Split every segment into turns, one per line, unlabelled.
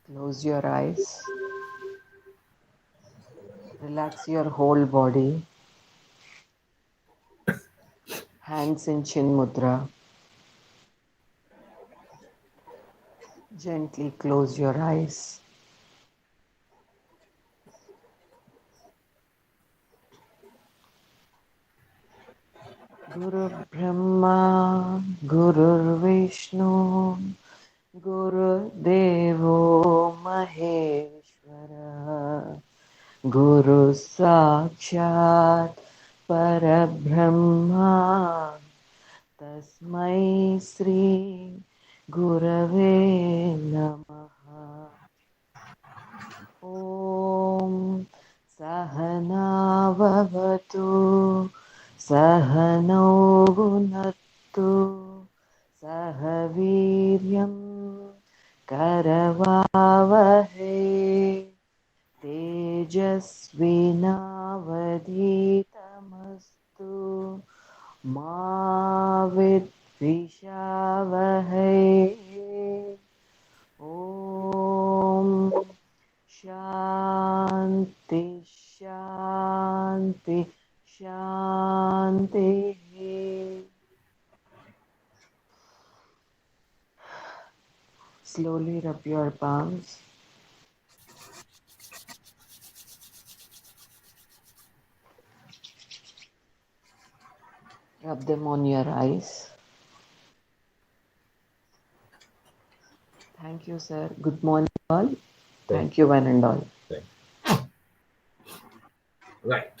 Close your eyes. Relax your whole body. Hands in Chin Mudra. Gently close your eyes. Guru Brahma, Guru Vishnu, Guru Devo Maheshwara, Guru Sakshat Parabrahma, Tasmai Sri Gurave Namaha. Om Sahana Vavatu Sahano Gunattu Sahaviryam Karavavahe Tejasvinavadhitamastu Ma Vidvishavahe. Om Shanti Shanti Shanti. Slowly rub your palms. Rub them on your eyes. Thank you, sir. Good morning, all. Thank you, one and all.
Thank you. Right.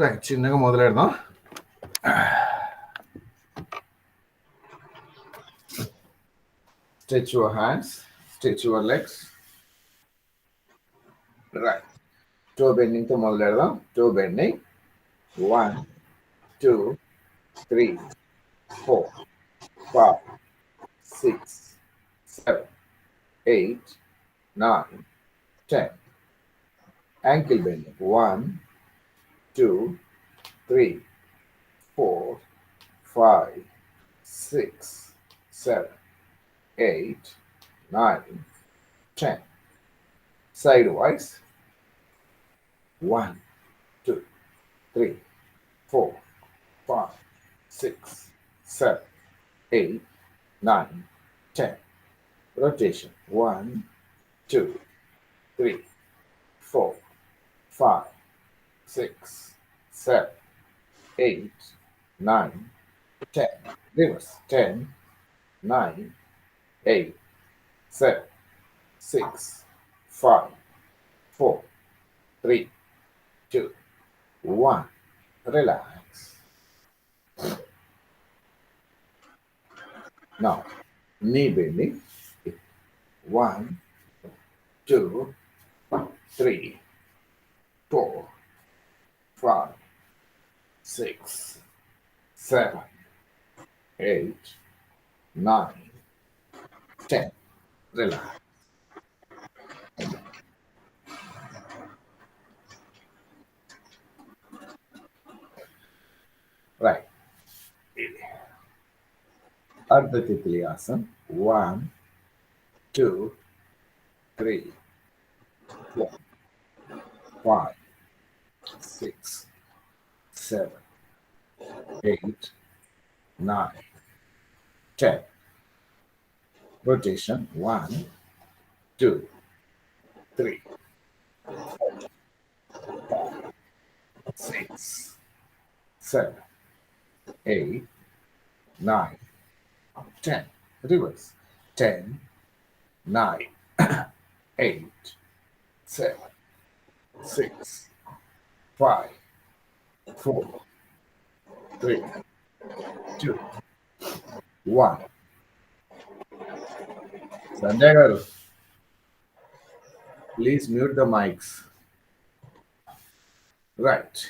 Right. చిన్నగా మొదలెడదాం. Stretch your hands, stretch your legs. Right. Toe bending తో మొదలెడదాం. Toe bending. 1, 2, 3, 4, 5, 6, 7, 8, 9, 10. Ankle bending. 1, 2, 3, 4, 5, 6, 7, 8, 9, 10. Sidewise. 1, 2, 3, 4, 5, 6, 7, 8, 9, 10. Rotation. 1, 2, 3, 4, 5, 6, 7, 8, 9, 10. Reverse. 10, 9, 8, 7, 6, 5, 4, 3, 2, 1. Relax. Now, knee bending. 1, 2, 3, 4, 5, 6, 7, 8, 9, 10. Relax. Right. Ardha Titriyasana. 1, 2, 3, 4, 5, 6, 7, 8, 9, 10. Rotation. 1, 2, 3, 6, 7, 8, 9, 10. Reverse. 10, 9, 8, 7, 6, 5, 4, 3, 2, 1. Sanjay garu, please mute the mics. Right.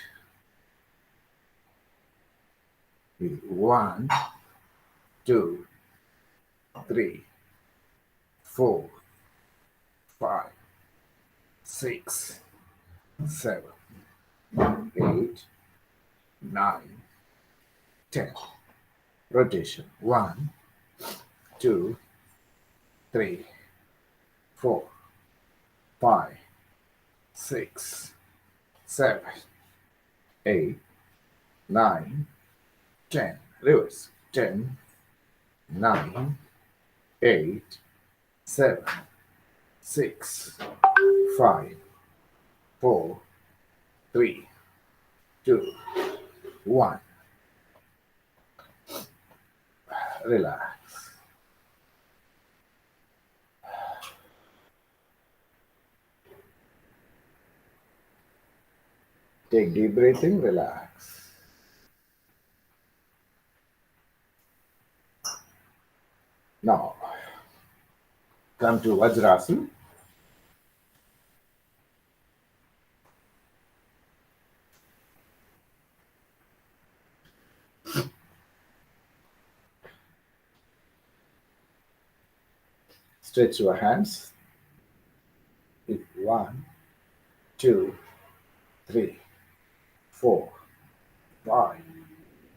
1, 2, 3, 4, 5, 6, 7, 8, 9, 10. Rotation. 1, 2, 3, 4, 5, 6, 7, 8, 9, 10. Reverse. 10, 9, 8, 7, 6, 5, 4, 3, 2, 1. Relax. Take deep breathing, relax. Now, come to Vajrasana. Stretch your hands. 1, 2, 3, 4, 5,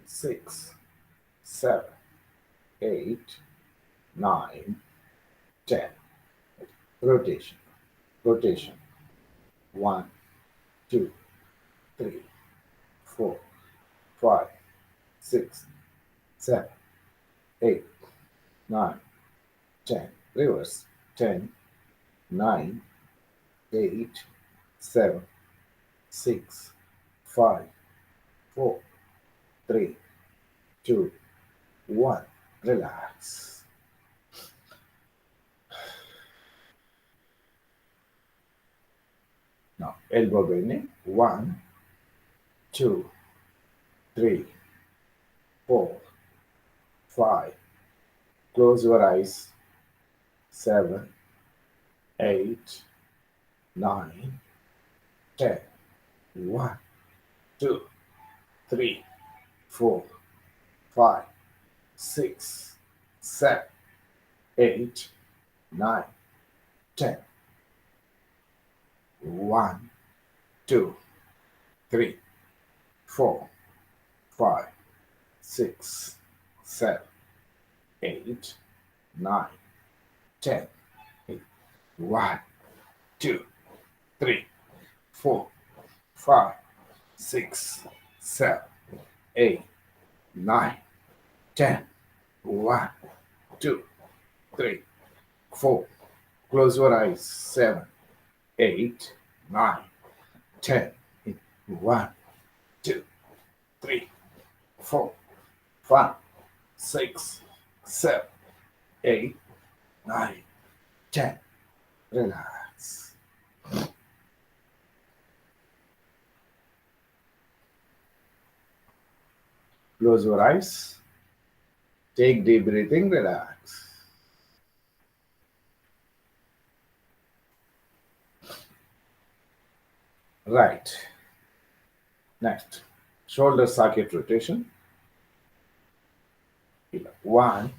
6, 7, 8, 9, 10. Rotation. Rotation. 1, 2, 3, 4, 5, 6, 7, 8, 9, 10. Reverse. 10, 9, 8, 7, 6, 5, 4, 3, 2, 1. Relax. Now, elbow bending. 1, 2, 3, 4, 5. Close your eyes. 7, 8, 9, 10. 1, 2, 3, 4, 5, 6, 7, 8, 9, 10. 1, 2, 3, 4, 5, 6, 7, 8, 9, 10. 1, 2, 3, 4, 5, 6, 7, 8, 9, 10. 1, 2, 3, 4. Close your eyes. 7, 8, 9, 10. 1, 2, 3, 4, 5, 6, 7, 8, 9, 10. Relax. Close your eyes. Take deep breathing, relax. Right. Next, shoulder socket rotation. 1,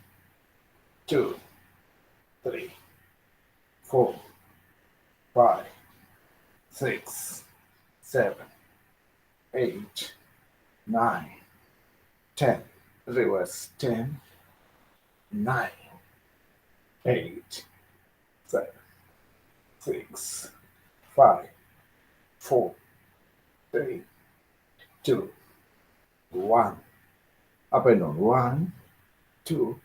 2, 3, 4, 5, 6, 7, 8, 9, 10. Reverse. 10, 9, 8, 7, 6, 5, 4, 3, 2, 1. Up and down. 1, 2,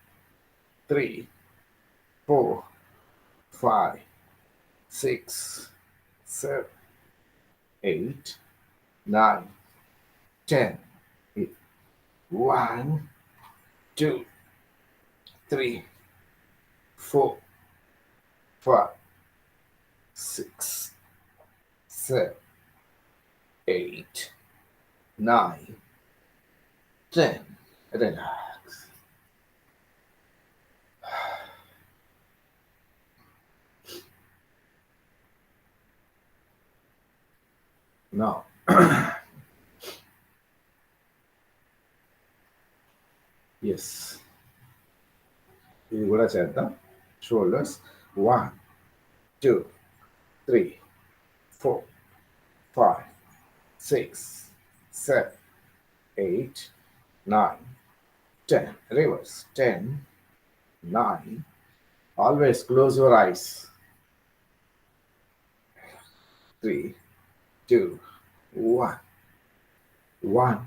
3, 4, 5, 6, 7, 8, 9, 10. 1, 2, 3, 4, 5, 6, 7, 8, 9, 10. Relax. Now, yes, ఇది కూడా చేద్దాం. Shoulders 1, 2, 3, 4, 5, 6, 7, 8, 9, 10. Reverse. 10, 9. Always close your eyes. 3, 2, 1. 1,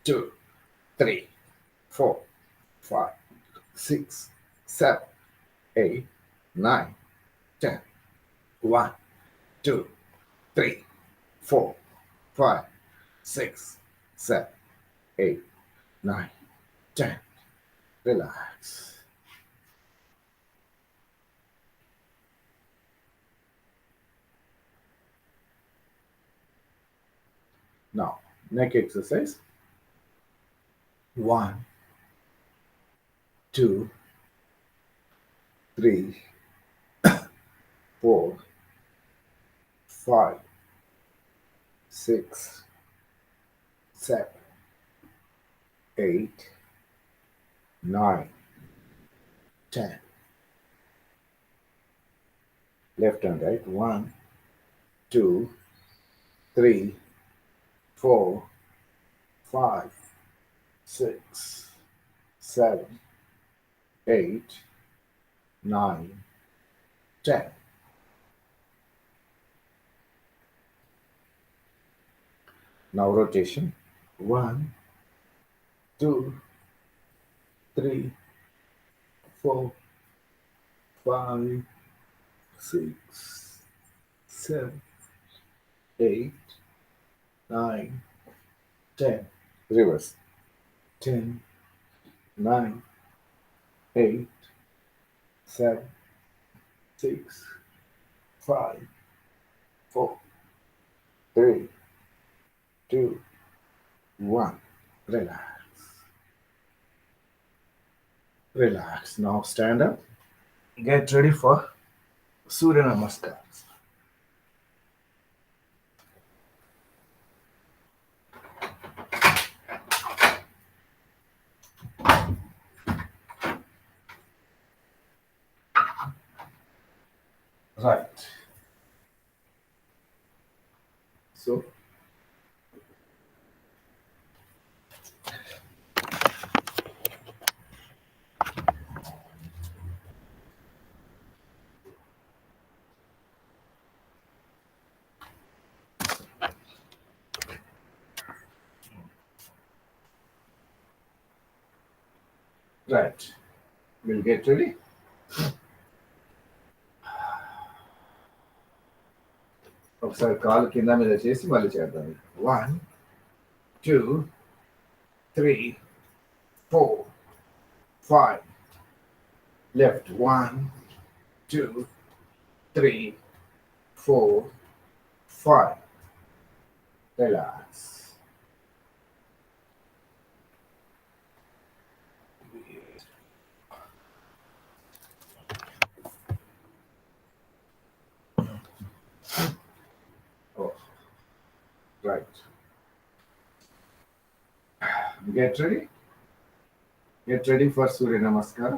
2, 3, 4, 5, 6, 7, 8, 9, 10. 1, 2, 3, 4, 5, 6, 7, 8, 9, 10. Relax. Now, neck exercise. 1, 2, 3, 4, 5, 6, 7, 8, 9, 10. Left and right. 1, 2, 3, 4, 5, 6, 7, 8, 9, 10. Now rotation. 1, 2, 3, 4, 5, 6, 7, 8, 9, 10. Reverse. 10, 9, 8, 7, 6, 5, 4, 3, 2, 1. Relax. Relax. Now stand up. Get ready for Surya Namaskar. Right. So, right. We'll get ready. ఒకసారి కాలు కింద మీద చేసి మళ్ళీ చేద్దాం. 1, 2, 3, 4, 5. Left. 1, 2, 3, 4, 5. Relax. Oh, right. Get ready. Get ready for Surya Namaskar.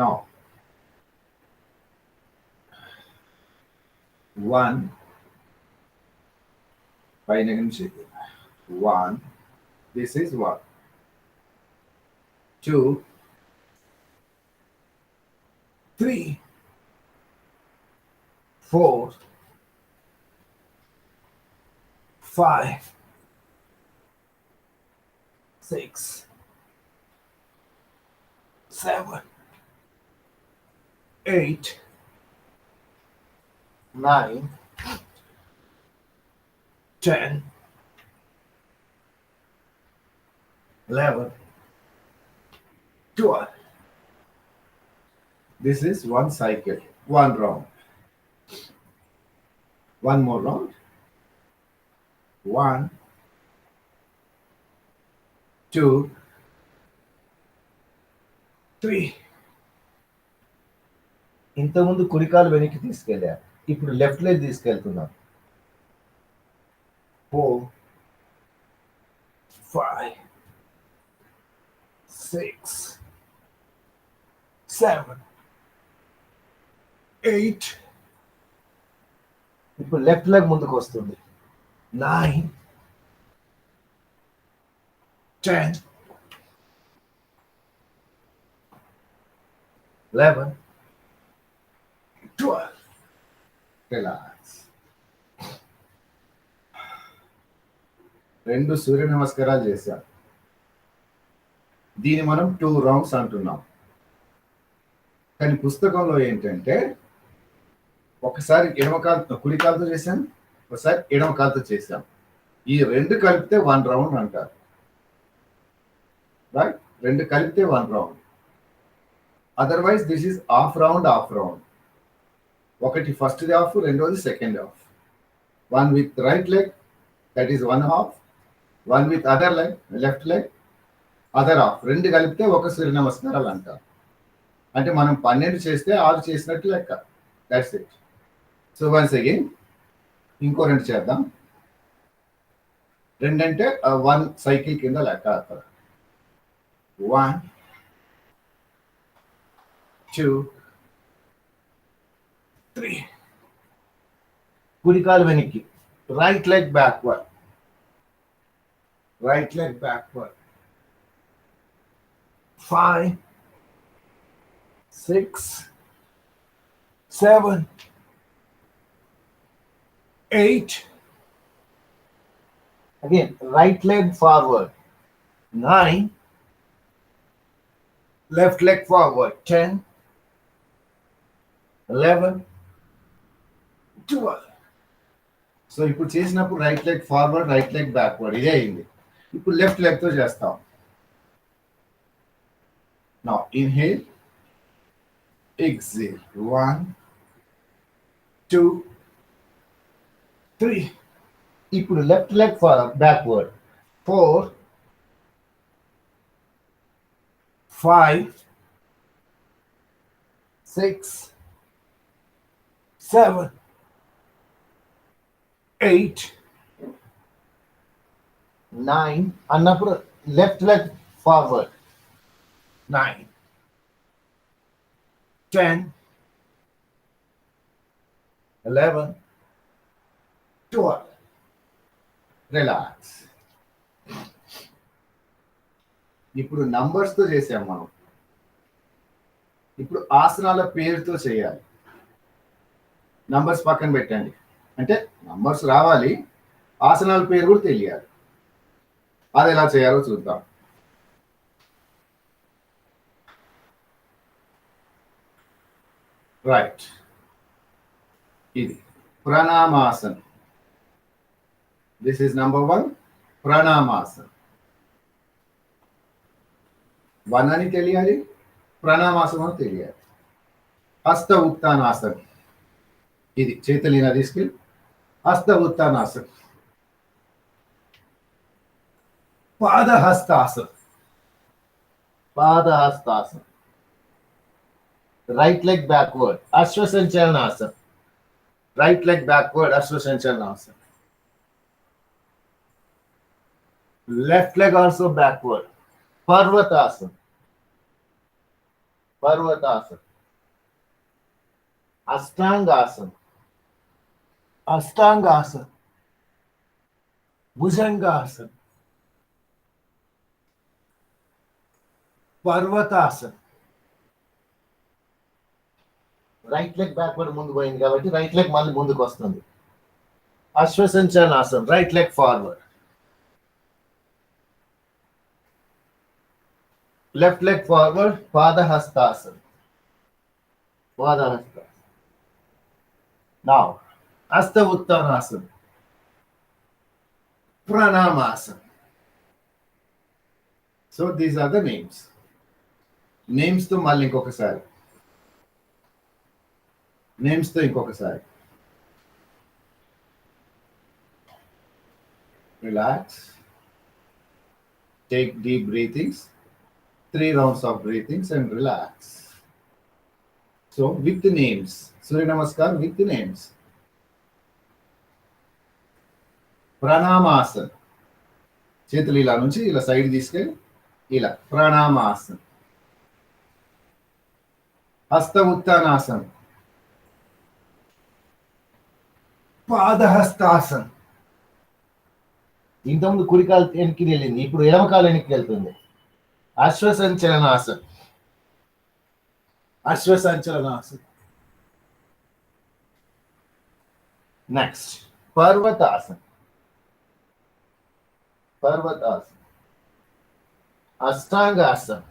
Now, 1. పైన నుంచి 1. This is 1. 2, 3, 4, 5, 6, 7, 8, 9, 10, 11, 12. This is one cycle, one round. One more round. 1, 2, 3.
ఇంతకుముందు కుడికాలు వెనక్కి తీసుకెళ్ళా, ఇప్పుడు లెఫ్ట్ లెగ్ తీసుకెళ్తున్నాం.
4, 5, 6, 7, 8.
ఇప్పుడు లెఫ్ట్ లెగ్ ముందుకు వస్తుంది.
9, 10,
11, 12. రిలాక్స్. 2 సూర్య నమస్కారాలు చేశాం. దీన్ని మనం 2 రౌండ్స్ అంటున్నాం. కానీ పుస్తకంలో ఏంటంటే ఒకసారి కుడి కాలుతో చేశాం, ఒకసారి ఎడమ కాలుతో చేశాం. ఈ 2 కలిపితే 1 రౌండ్ అంటారు. రైట్? 2 కలిపితే 1 round. Otherwise this is half round. ఒకటి ఫస్ట్ హాఫ్, రెండోది second half. 1 with right leg, that is 1 half. 1 with other leg, left leg, other half. 2 కలిపితే ఒక సూర్య నమస్కారాలు అంటారు. అంటే మనం 12 చేస్తే 6 చేసినట్టు లెక్క. That's it. So once again ఇంకో 2 చేద్దాం. 2 అంటే 1 సైకిల్ కింద లెక్క అక్కడ. 1, 2, 3. కుడి కాలు వెనక్కి, right leg backward, right leg backward. 5, 6, 7, 8. Again, right leg forward. 9. Left leg forward. 10, 11, 12. So ఇప్పుడు చేసినప్పుడు right leg forward, right leg backward, ఇదే అయింది. ఇప్పుడు లెఫ్ట్ లెగ్ తో చేస్తాం. Now inhale, exhale. 1, 2, 3. ఇప్పుడు లెఫ్ట్ లెగ్ బ్యాక్వర్డ్. 4, 5, 6, 7, 8, 9. అన్నప్పుడు లెఫ్ట్ లెగ్ ఫార్వర్డ్. 9, 10, 11, 12. రిలాక్స్. ఇప్పుడు నంబర్స్ తో చేసాం మనం. ఇప్పుడు ఆసనాల పేరుతో చేయాలి. నంబర్స్ పక్కన పెట్టండి. అంటే నంబర్స్ రావాలి, ఆసనాల పేరు కూడా తెలియాలి. అది ఎలా చేయాలో చూద్దాం. రైట్, ఇది pranamasan. This is number 1, pranamasan. 1 అని తెలియాలి, ప్రణామాసనం అని తెలియాలి. హస్త ఉత్తానాసన్. ఇది చేతులీన తీసుకెళ్ళి hasta uttanasan. Padahastasan. Padahastasan. Right leg backward, ashwasanchalanasan. Right leg backward, ashwasanchalanasan. Left leg also backward. Parvatasana. Parvatasana. Ashtangasana. Ashtangasana. Bhujangasana. Parvatasana. Right leg backward ముందు పోయింది కాబట్టి రైట్ లెగ్ మళ్ళీ ముందుకు వస్తుంది. Ashwasanchalanasana, right leg forward. Left leg forward, Padahastasana. Padahastasana. Now, Hasta Uttanasana. Pranamasana. So these are the names. Names to మళ్ళీ ఇంకొకసారి. Names to ఇంకొకసారి. Relax. Take deep breathings. 3 rounds of breathings and relax. So with the names, Surya Namaskar with the names. Pranamasana. చేతులు ఇలా నుంచి ఇలా side తీసుకెళ్ళి ఇలా ప్రణామాసన. హస్త ఉత్తానాసన. పాదహస్తాసన. ఇంతకుముందు కుడికాలు వెనక్కి వెళ్ళింది, ఇప్పుడు ఎడమకాలు వెనక్కి వెళ్తుంది. Ashwa Sanchalanasana.
అశ్వసంచలనాసన్.
Next, Parvatasana. Parvatasana. Ashtangasana.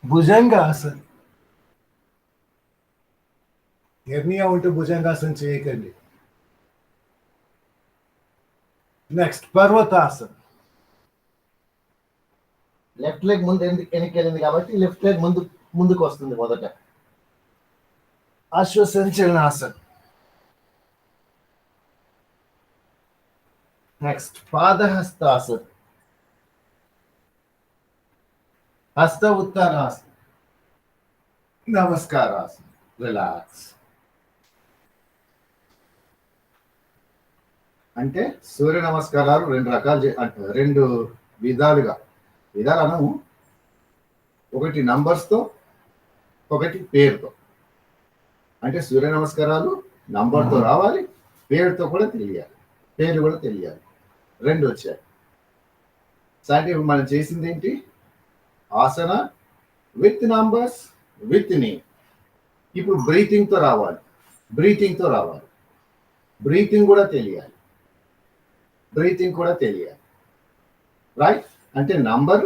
Bhujangasan. Hernia ఉంటే భుజంగాసన్ చేయకండి. నెక్స్ట్ పర్వతాసన్.
లెఫ్ట్ లెగ్ ముందు వెనక్కి వెళ్ళింది కాబట్టి లెఫ్ట్ లెగ్ ముందుకు వస్తుంది మొదట.
అశ్వసంచలనాసన్.
నెక్స్ట్ పాదహస్తాసన. హస్త ఉత్తరాసన. నమస్కారాసన. రిలాక్స్. అంటే సూర్య నమస్కారాలు రెండు రకాలు అంటే రెండు విధాలుగా అనము. ఒకటి నంబర్స్తో, ఒకటి పేరుతో. అంటే సూర్య నమస్కారాలు నంబర్తో రావాలి, పేరుతో కూడా తెలియాలి, పేరు కూడా తెలియాలి, రెండు వచ్చాయి. అంటే మనం చేసింది ఏంటి? ఆసన విత్ నంబర్స్ విత్ నేమ్. ఇప్పుడు బ్రీతింగ్తో రావాలి, బ్రీతింగ్ కూడా తెలియాలి, రైట్? అంటే number,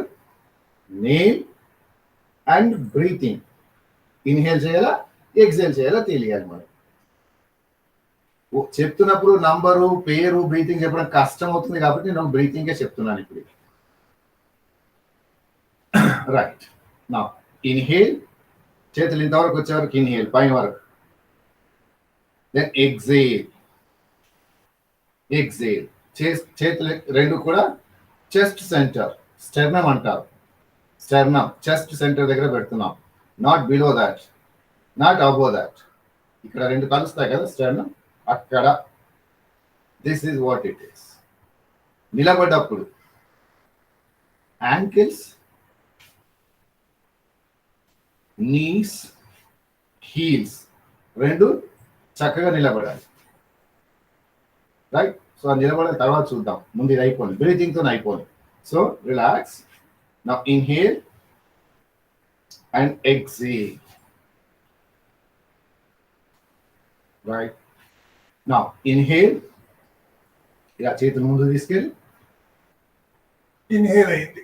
name and breathing. Inhale చేయాలా, ఎక్సేల్ చేయాలా తెలియాలి. మనం చెప్తున్నప్పుడు నంబరు, పేరు, బ్రీతింగ్ చెప్పడం కష్టం అవుతుంది కాబట్టి నేను బ్రీతింగే చెప్తున్నాను ఇప్పుడు. రైట్. నా ఇన్హేల్, చేతులు ఇంతవరకు వచ్చే వరకు ఇన్హేల్, పైన వరకు. Then exhale. చేతులు రెండు కూడా చెస్ట్ సెంటర్, స్టెర్నమ్ అంటారు. చెస్ట్ సెంటర్ దగ్గర పెడుతున్నాం. Not below that, not above that. ఇక్కడ రెండు కలుస్తాయి కదా స్టెర్నమ్, అక్కడ. This is what it is. నిలబడ్డప్పుడు యాంకిల్స్, నీస్, హీల్స్ రెండు చక్కగా నిలబడాలి, రైట్? సో నిలబడిన తర్వాత చూద్దాం. ముందు ఇది అయిపోయింది, బ్రీతింగ్తో అయిపోయింది. So relax. నా ఇన్హేల్ అండ్ ఎక్సేల్, రైట్? నా ఇన్హేల్, ఇలా చేతులు ముందు తీసుకెళ్ళి ఇన్హేల్ అయింది.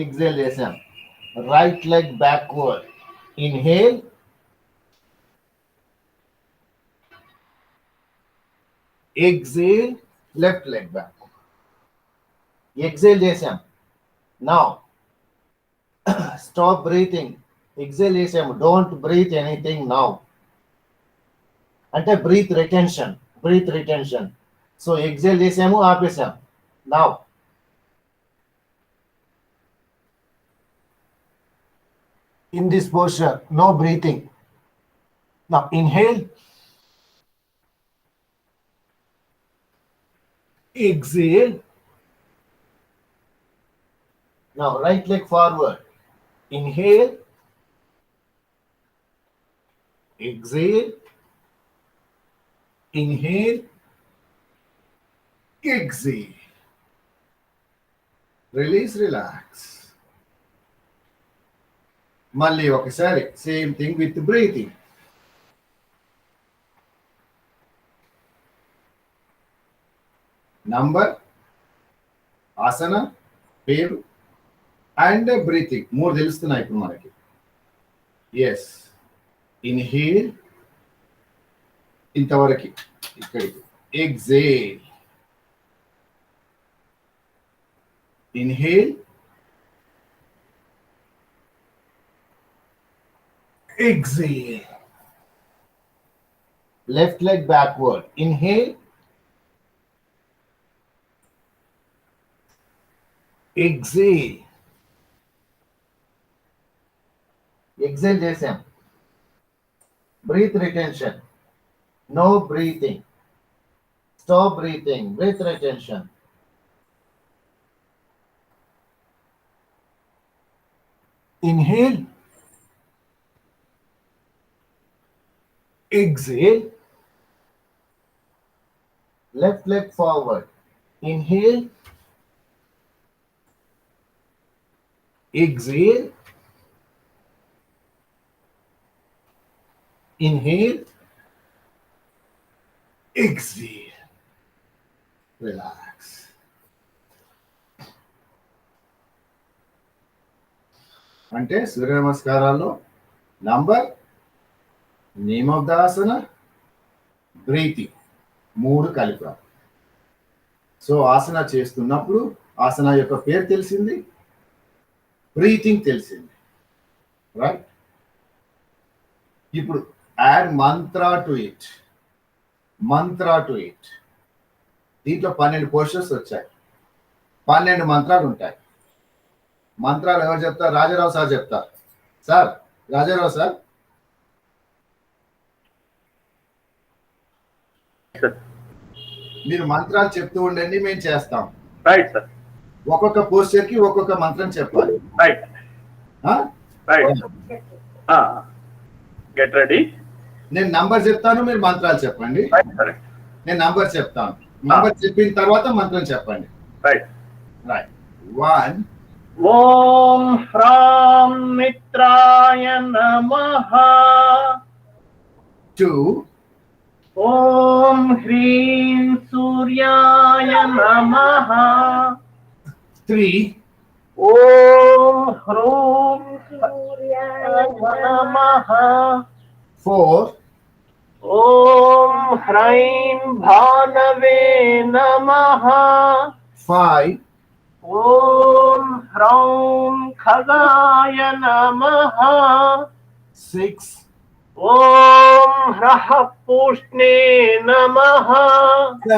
ఎక్సేల్ చేసాం. Right leg backward. Inhale, exhale, left leg back. Exhale చేసాం. Now stop breathing. ఎక్సేల్ చేసాము, డోంట్ బ్రీత్ ఎనీథింగ్ నౌ. అంటే బ్రీత్ రిటెన్షన్. సో ఎక్సేల్ చేసాము, ఆపేసాం. Now in this posture, no breathing. Now inhale, exhale. Now right leg forward. Inhale, exhale, inhale, exhale. Release, relax. మళ్ళీ ఒకసారి same thing with breathing. Number, asana, పేరు and breathing మూడు తెలుస్తున్నాయి ఇప్పుడు మనకి. ఎస్. ఇన్హేల్ ఇంతవరకు ఇక్కడికి. Exhale. Inhale, exhale. Left leg backward. Inhale, exhale. Exhale చేసాం. Breath retention. No breathing. Stop breathing. Breath retention. Inhale, exhale, left leg forward.
Inhale, exhale, inhale, exhale. Relax. అంటే సూర్య నమస్కారాల్లో number, name of the asana, breathing 3 కలిపా. So asana చేస్తున్నప్పుడు ఆసన యొక్క పేరు తెలిసింది, breathing తెలిసింది, రైట్? ఇప్పుడు యాడ్ మంత్రా టు ఇట్. దీంట్లో 12 పోస్టర్స్ వచ్చాయి, 12 మంత్రాలు ఉంటాయి. మంత్రాలు ఎవరు చెప్తారు? రాజారావు సార్ చెప్తారు. సార్, రాజారావు సార్, మీరు మంత్రాలు చెప్తూ ఉండండి, మేము చేస్తాం.
Right sir.
ఒక్కొక్క పోస్టర్ కి ఒక్కొక్క మంత్రం చెప్పాలి.
Right right. Get ready.
నేను నంబర్ చెప్తాను, మీరు మంత్రాలు చెప్పండి.
రైట్.
నేను నంబర్ చెప్తాను, నంబర్ చెప్పిన తర్వాత మంత్రం చెప్పండి.
రైట్.
1.
ఓం హ్రాం మిత్రాయ నమః.
2.
ఓం హ్రీం సూర్యాయ నమః.
3.
ఓం హ్రూం సూర్యాయ నమః.
4.
ఓం హ్రైం భానవే నమః.
5.
ఓం హ్రౌం ఖగాయ నమః.
6.
ఓం హ్రః పూష్ణే నమః.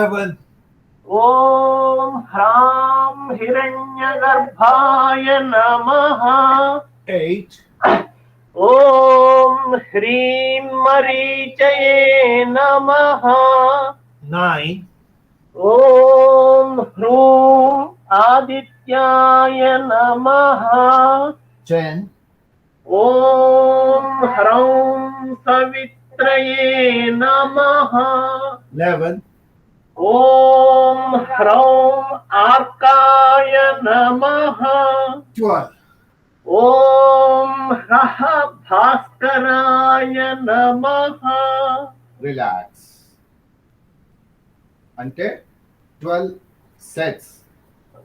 7.
ఓం హ్రాం హిరణ్యగర్భాయ నమః.
8.
ఓం హ్రీం మరీచయే నమః.
9.
ఓం హ్రూం ఆదిత్యాయ నమః.
10.
ఓం హ్రౌం సవిత్రయే నమః.
11.
ఓం హ్రౌం ఆర్కాయ నమః.
12.
ఓం హ్రః భాస్కరాయ నమః.
రిలాక్స్. అంటే 12 సెట్స్,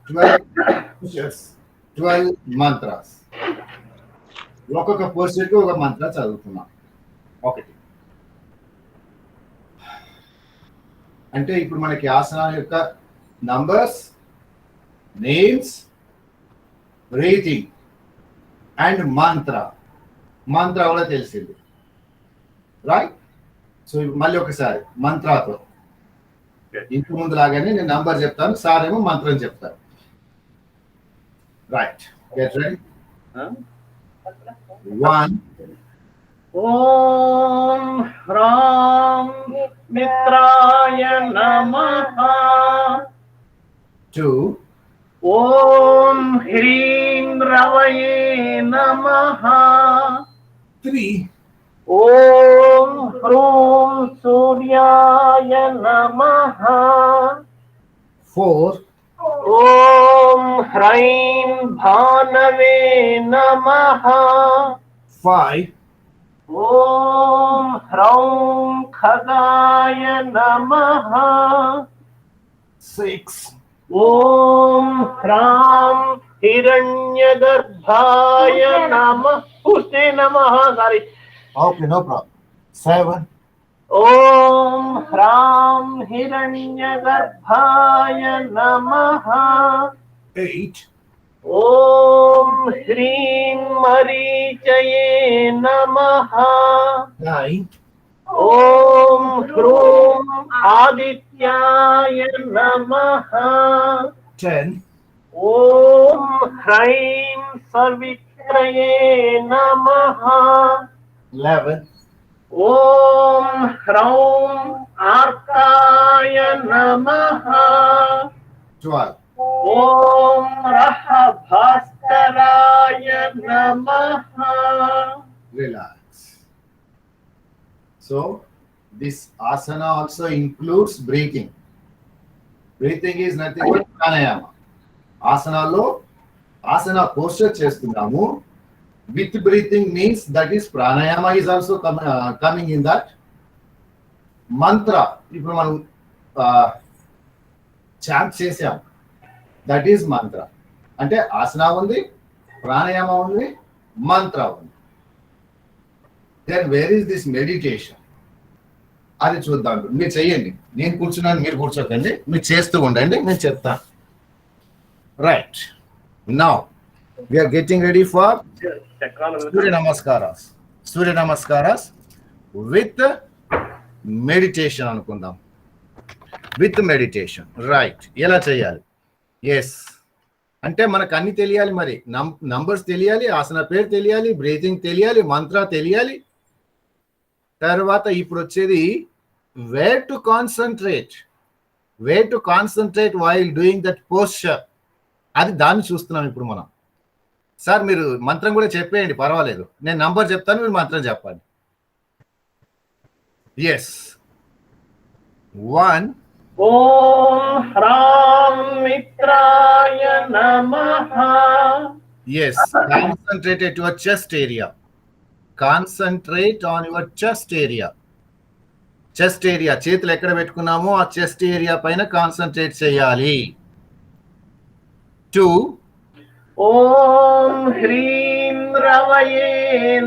12 పుషప్స్, 12 మంత్రాస్. ఒక్కొక్క పోస్టర్కి ఒక మంత్ర చదువుతున్నాం. 1. అంటే ఇప్పుడు మనకి ఆసనాల యొక్క నంబర్స్, నేమ్స్, బ్రీతింగ్ అండ్ మంత్ర కూడా తెలిసింది, రైట్? సో మళ్ళీ ఒకసారి మంత్రాతో, ఇంటి ముందు లాగానే నేను నంబర్ చెప్తాను, సార్ ఏమో మంత్రం చెప్తారు. Right, get ready. 1.
ఓం హ్రాం మిత్రాయ నమః.
2.
ఓం హ్రీం రవయే నమః.
3.
ఓం హ్రూం సూర్యాయ నమః.
4.
ఓం హ్రైం భానవే నమః.
5.
ఓం హ్రౌం ఖగాయ నమః.
6.
ఓం హ్రాం హిరణ్యగర్భాయ నమః. పుష్టే నమః. Sorry.
Okay, no problem. 7.
Om హ్రాం హిరణ్యగర్భాయ నమః.
8.
ఓం హ్రీం మరీచయే నమః.
9.
ఓం హ్రూం ఆదిత్యాయ నమః.
10.
ఓం హ్రైం సవిత్రయే నమః.
11.
ఓం హ్రౌం ఆర్కాయ నమః.
12.
ఓం రః భాస్కరాయ నమః.
Relax. So this asana also includes breathing. Breathing is nothing but pranayama. ఆసనాల్లో ఆసన పోస్చర్ చేస్తున్నాము. With breathing means that is pranayama is also coming in that. Mantra ఇప్పుడు మనం చాంట్ చేసాం, దట్ ఈస్ మంత్ర. అంటే ఆసన ఉంది, ప్రాణాయామ ఉంది, మంత్ర ఉంది. Then where is this meditation? అది చూద్దాం. మీరు చెయ్యండి, నేను కూర్చున్నాను, మీరు కూర్చోకండి, మీరు చేస్తూ ఉండండి, నేను చెప్తాను. Right, now we're getting ready for Surya Namaskaras. Surya Namaskaras with meditation అనుకుందాం. With meditation, right. ఎలా చేయాలి? ఎస్ అంటే మనకు అన్ని తెలియాలి. మరి నంబర్స్ తెలియాలి, ఆసన పేరు తెలియాలి, బ్రీతింగ్ తెలియాలి, మంత్ర తెలియాలి. తర్వాత ఇప్పుడు వచ్చేది where to concentrate while doing that posture. అది దాన్ని చూస్తున్నాం ఇప్పుడు మనం. సార్ మీరు మంత్రం కూడా చెప్పేయండి, పర్వాలేదు. నేను నంబర్ చెప్తాను, మీరు మంత్రం చెప్పాలి. ఎస్. 1.
ఓం హ్రాం మిత్రాయ నమః.
Yes, concentrate at your chest area. Concentrate on your chest area. Chest area, చేతులు ఎక్కడ పెట్టుకున్నామో ఆ చెస్ట్ ఏరియా పైన కాన్సన్ట్రేట్ చేయాలి. 2.
ఓం హ్రీం రవయే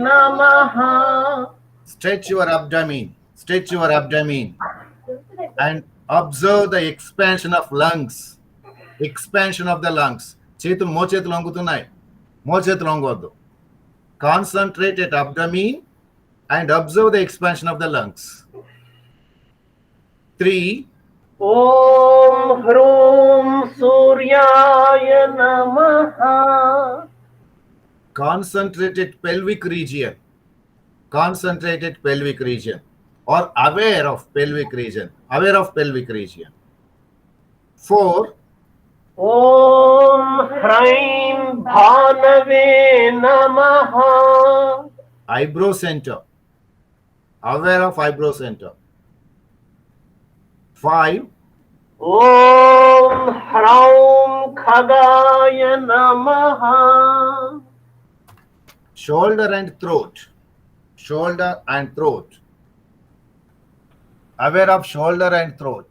నమః.
Stretch your abdomen and observe the expansion of the lungs. చేతులు మోచేతులు వంగుతున్నాయి, మోచేతులు వంగవద్దు. Concentrate at abdomen and observe the expansion of the lungs. 3.
ఓం హ్రూం సూర్యాయ నమః.
Concentrated pelvic region or aware of pelvic region. 4.
ఓం హ్రైం భానవే నమః.
Eyebrow center, aware of eyebrow center. 5.
ఓం హ్రౌం ఖగాయ నమః.
Shoulder and throat, aware of shoulder and throat.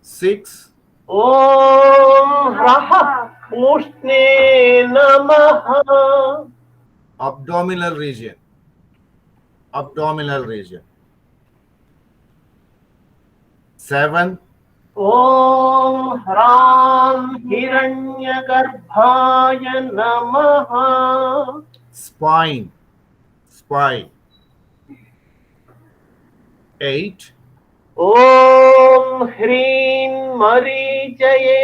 6.
ఓం హ్రః ఉష్ణే నమః.
Abdominal region. 7.
Om హ్రాం హిరణ్యగర్భాయ నమః.
Spine. 8.
ఓం హ్రీం మరీచయే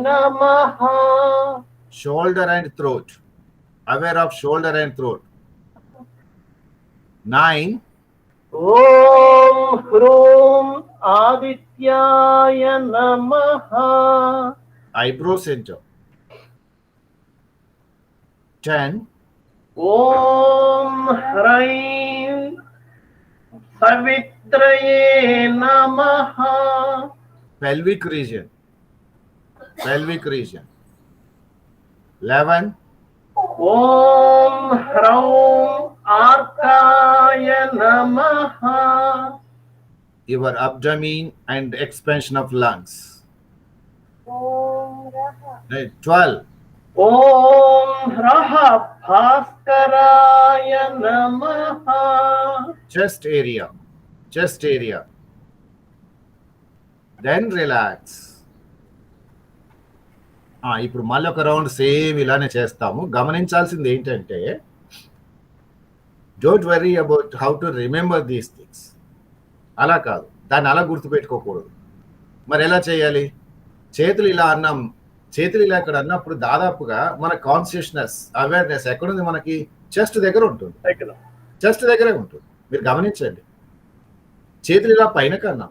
నమః.
Shoulder and throat, aware of shoulder and throat. 9.
ఓం హ్రూం ఆదిత్యాయ నమః.
Eyebrow center. 10.
ఓం హ్రైం సవిత్రయే నమః.
Pelvic region. 11.
ఓం హ్రౌం ఆర్కాయ నమః.
Your abdomen and expansion of lungs. 12.
ఓం హ్రః భాస్కరాయ నమః.
Chest area. Then relax. ఇప్పుడు మళ్ళీ ఒక రౌండ్ సేమ్ ఇలానే చేస్తాము. గమనించాల్సింది ఏంటంటే, don't worry about how to remember these things. అలా కాదు, దాన్ని అలా గుర్తుపెట్టుకోకూడదు. మరి ఎలా చేయాలి? చేతులు ఇలా ఇక్కడ అన్నప్పుడు దాదాపుగా మన కాన్షియస్నెస్, అవేర్నెస్ ఎక్కడుంది? మనకి చెస్ట్ దగ్గర ఉంటుంది. చెస్ట్ దగ్గరే ఉంటుంది. మీరు గమనించండి, చేతులు ఇలా పైన కన్నా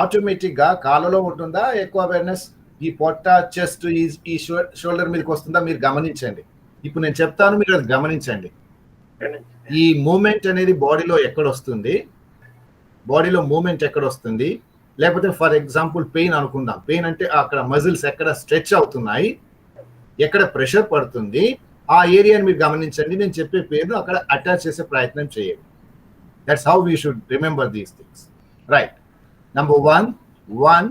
ఆటోమేటిక్గా కాళ్ళలో ఉంటుందా ఎక్కువ అవేర్నెస్? ఈ పొట్ట, చెస్ట్, ఈ షోల్డర్ మీదకి వస్తుందా? మీరు గమనించండి. ఇప్పుడు నేను చెప్తాను, మీరు అది గమనించండి. ఈ మూమెంట్ అనేది బాడీలో ఎక్కడ వస్తుంది,
బాడీలో మూమెంట్ ఎక్కడ వస్తుంది, లేకపోతే ఫర్ ఎగ్జాంపుల్ పెయిన్ అనుకుందాం. పెయిన్ అంటే అక్కడ మజిల్స్ ఎక్కడ స్ట్రెచ్ అవుతున్నాయి, ఎక్కడ ప్రెషర్ పడుతుంది, ఆ ఏరియాని మీరు గమనించండి. నేను చెప్పే పేరు అక్కడ అటాచ్ చేసే ప్రయత్నం చేయండి. That's how we should remember these things. Right. Number 1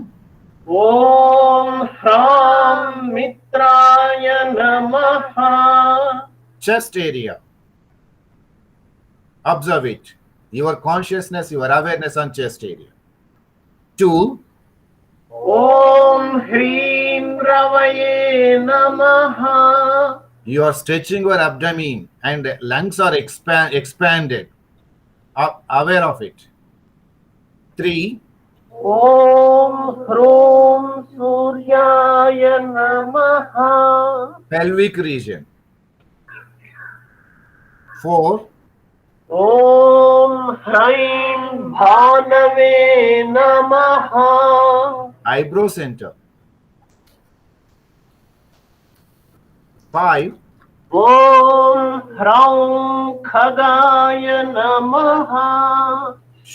Om హ్రాం మిత్రాయ నమః.
chest area. Observe it. Your consciousness, your awareness on chest area. 2
ఓం హ్రీం రవయే నమః.
you are stretching your abdomen and lungs are expanded. Aware of it. 3
ఓం హ్రూం సూర్యాయ నమః.
pelvic region. 4
ఓం హ్రైం భానవే నమః.
eyebrow center. 5
ఓం హ్రౌం ఖగాయ నమః.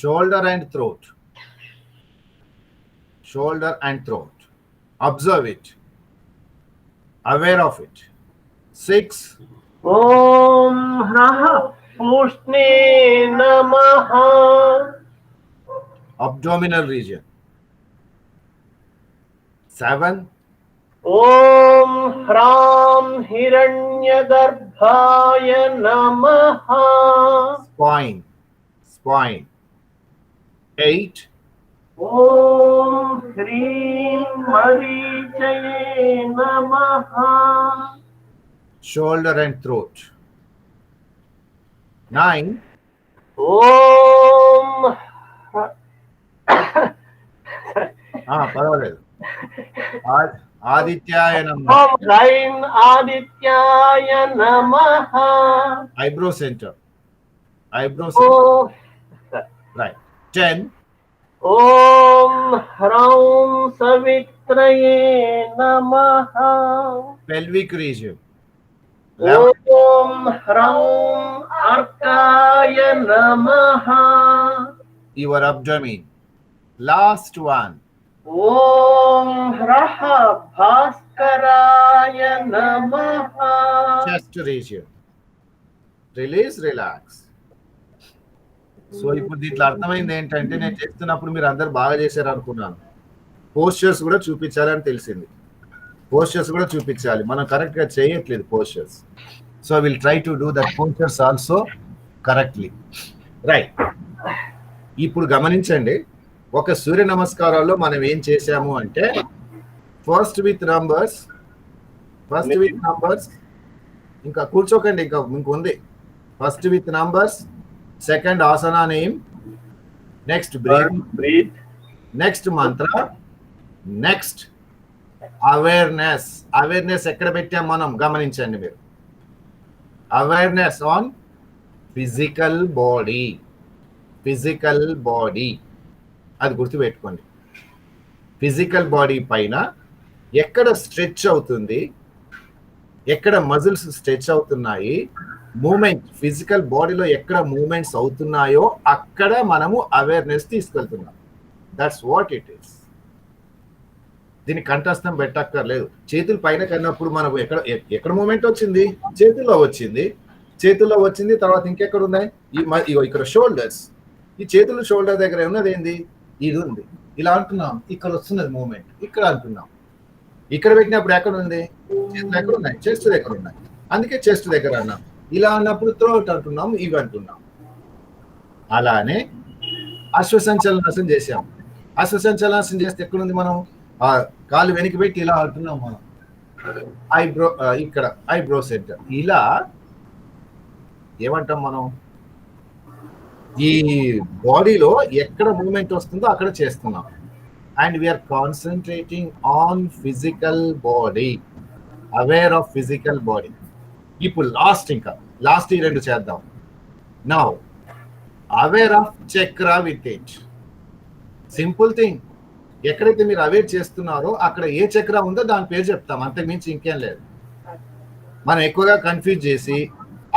shoulder and throat. Shoulder and throat. Observe it. Aware of it. 6
ఓం హ్రః పూష్ణే నమః.
abdominal region. 7
Om హ్రాం హిరణ్యగర్భాయ నమః.
spine. 8
ఓం హ్రీం మరీచయే నమః.
shoulder and throat. 9
ఓం
పర్వాలేదు. ఆదిత్యాయ నమః.
ఓం హ్రైం ఆదిత్యాయ నమః.
eyebrow center.
ఓం
Right. 10
ఓం హ్రౌం సవిత్రయే నమః.
pelvic region. 11
ఓం హ్రౌం అర్కాయ నమః.
your abdomen. Last one.
ఓం హ్రః భాస్కరాయ నమః.
chest region. Release, relax. So ఇప్పుడు దీంట్లో అర్థమైంది ఏంటంటే, నేను చేస్తున్నప్పుడు మీరు అందరు బాగా చేశారు అనుకున్నాను. పోస్చర్స్ కూడా చూపించాలని తెలిసింది. పోస్చర్స్ కూడా చూపించాలి, మనం కరెక్ట్ గా చేయట్లేదు postures. So will try to do that postures also correctly. Right. ఇప్పుడు గమనించండి, ఒక సూర్య నమస్కారాల్లో మనం ఏం చేశాము అంటే, ఫస్ట్ విత్ నంబర్స్, ఇంకా కూర్చోకండి, ఇంకా ఉంది. ఫస్ట్ విత్ నంబర్స్, సెకండ్ ఆసనా నేమ్, నెక్స్ట్ బ్రీత్, నెక్స్ట్ మంత్ర, నెక్స్ట్ అవేర్నెస్. అవేర్నెస్ ఎక్కడ పెట్టాం మనం గమనించండి మీరు. అవేర్నెస్ ఆన్ ఫిజికల్ బాడీ, అది గుర్తుపెట్టుకోండి. ఫిజికల్ బాడీ పైన ఎక్కడ స్ట్రెచ్ అవుతుంది, ఎక్కడ మజిల్స్ స్ట్రెచ్ అవుతున్నాయి, మూమెంట్ ఫిజికల్ బాడీలో ఎక్కడ మూమెంట్స్ అవుతున్నాయో అక్కడ మనము అవేర్నెస్ తీసుకెళ్తున్నాం. That's what it is. దీనికి కంఠస్థం పెట్టక్కర్లేదు. చేతులు పైన కన్నప్పుడు మనకు ఎక్కడ మూమెంట్ వచ్చింది, చేతుల్లో వచ్చింది. తర్వాత ఇంకెక్కడ ఉన్నాయి, ఇక్కడ షోల్డర్స్. ఈ చేతులు షోల్డర్ దగ్గర ఉన్నది ఏంది, ఇది ఉంది. ఇలా అంటున్నాం, ఇక్కడ వస్తున్నది మూమెంట్, ఇక్కడ అంటున్నాం. ఇక్కడ పెట్టినప్పుడు ఎక్కడ ఉంది, చేతులు ఎక్కడ ఉన్నాయి, చెస్ట్ దగ్గర ఉన్నాయి, అందుకే చెస్ట్ దగ్గర అన్నాం. ఇలా అన్నప్పుడు త్రోట్ అంటున్నాం, ఇవి అంటున్నాం. అలానే అశ్వసంచలనాసనం చేసాం. అశ్వసంచలనాసనం చేస్తే ఎక్కడుంది, మనం ఆ కాలు వెనక్కి పెట్టి ఇలా అంటున్నాం మనం. ఇక్కడ ఐబ్రో సెంటర్. ఇలా ఏమంటాం మనం, ఈ బాడీలో ఎక్కడ మూమెంట్ వస్తుందో అక్కడ చేస్తున్నాం. And we are concentrating on physical body, aware of physical body. ఇప్పుడు లాస్ట్ ఈ రెండు చేద్దాం. Now aware of chakra with it. Simple thing. ఎక్కడైతే మీరు అవేర్ చేస్తున్నారో అక్కడ ఏ చక్ర ఉందో దాని పేరు చెప్తాం, అంతకుమించి ఇంకేం లేదు. మనం ఎక్కువగా కన్ఫ్యూజ్ చేసి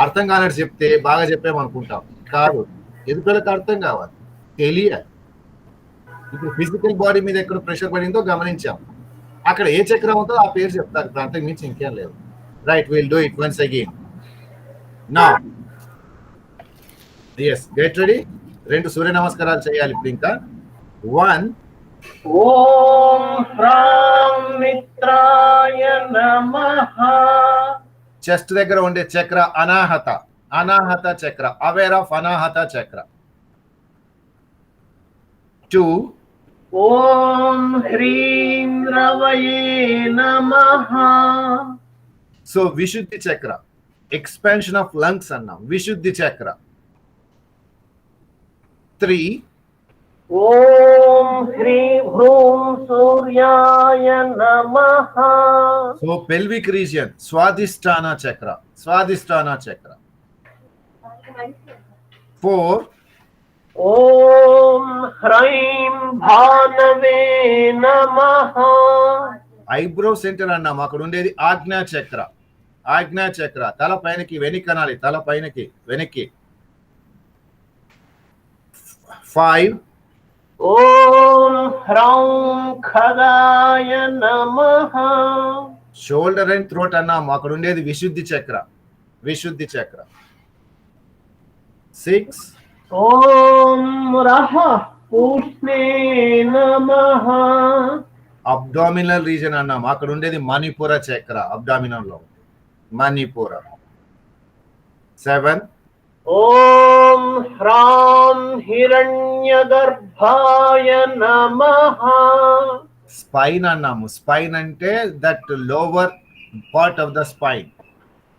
అర్థం కానట్టు చెప్తే బాగా చెప్పామనుకుంటాం. కాదు, ఎదుటికి అర్థం కావాలి, తెలియాలి.
ఇప్పుడు ఫిజికల్ బాడీ మీద ఎక్కడ ప్రెషర్ పడిందో గమనించాం. అక్కడ ఏ చక్రం ఉందో ఆ పేరు చెప్తారు, అంతకు మించి ఇంకేం లేదు. Right, will do it once again. Now yes, get ready. 2 సూర్య నమస్కారాలు చేయాలి ఇప్పుడు. ఇంకా 1.
ఓం హ్రాం మిత్రాయ నమః.
చెస్ట్ దగ్గర ఉండే చక్ర అనాహత, అనాహత చక్ర, అవేర్ ఆఫ్ అనాహత చక్ర. 2.
ఓం హ్రీం రవయే నమః.
సో విశుద్ధి చక్ర, ఎక్స్పాన్షన్ ఆఫ్ లంగ్స్ అన్నాం, విశుద్ధి చక్ర. 3.
ఓం హ్రీం హ్రూం సూర్యాయ నమః.
సో పెల్విక్ రీజియన్, స్వాదిష్టాన చక్ర, స్వాదిష్టాన చక్ర. 4.
ఓం హ్రైం భానవే నమః.
ఐబ్రో సెంటర్ అన్నాం, అక్కడ ఉండేది ఆజ్ఞా చక్ర, ఆజ్ఞా చక్ర. తల పైనకి వెనక్కి అనాలి, తల పైనకి వెనక్కి. 5.
ఓం హ్రౌం ఖగాయ నమః.
షోల్డర్ అండ్ థ్రోట్ అన్నాం, అక్కడ ఉండేది విశుద్ధి చక్ర, విశుద్ధి చక్ర. 6.
ఓం రహ పూష్ణే నమః.
అబ్డామినల్ రీజన్ అన్నాం, అక్కడ ఉండేది మణిపుర చక్ర, అబ్డామినల్ లో మణిపుర. 7.
ఓం హ్రాం హిరణ్యగర్భాయ నమః.
స్పైన్ అన్నాము, స్పైన్ అంటే that lower part of the spine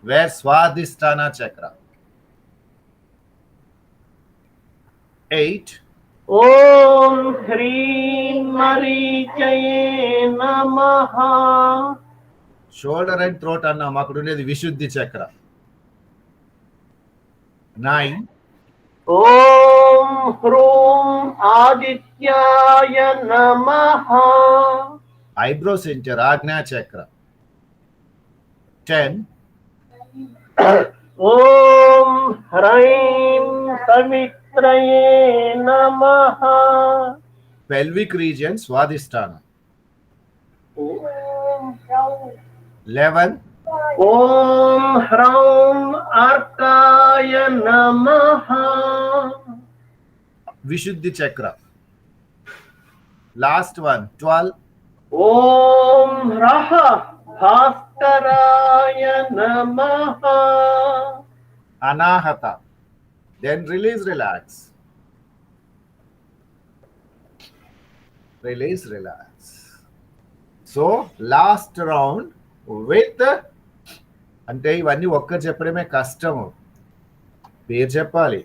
where Swadhisthana chakra. 8.
ఓం హ్రీం మరీచయే నమః.
షోల్డర్ అండ్ థ్రోట్ అన్నాం, అక్కడ ఉండేది విశుద్ధి చక్ర. 9.
ఓం హ్రూం ఆదిత్యాయ నమః.
ఐబ్రో సెంటర్, ఆజ్ఞా చక్ర. 10.
ఓం హ్రైం సవిత్రయే నమః.
Pelvic region, స్వాదిష్టాన. 11.
ఓం హ్రౌం అర్కాయ నమః.
విశుద్ధి చక్ర. Last one, 12.
ఓం రహ భాస్కరాయ నమః.
అనాహత. Then release, relax. Release, relax. So last round with, అంటే ఇవన్నీ ఒక్కరు చెప్పడమే కష్టము. పేరు చెప్పాలి,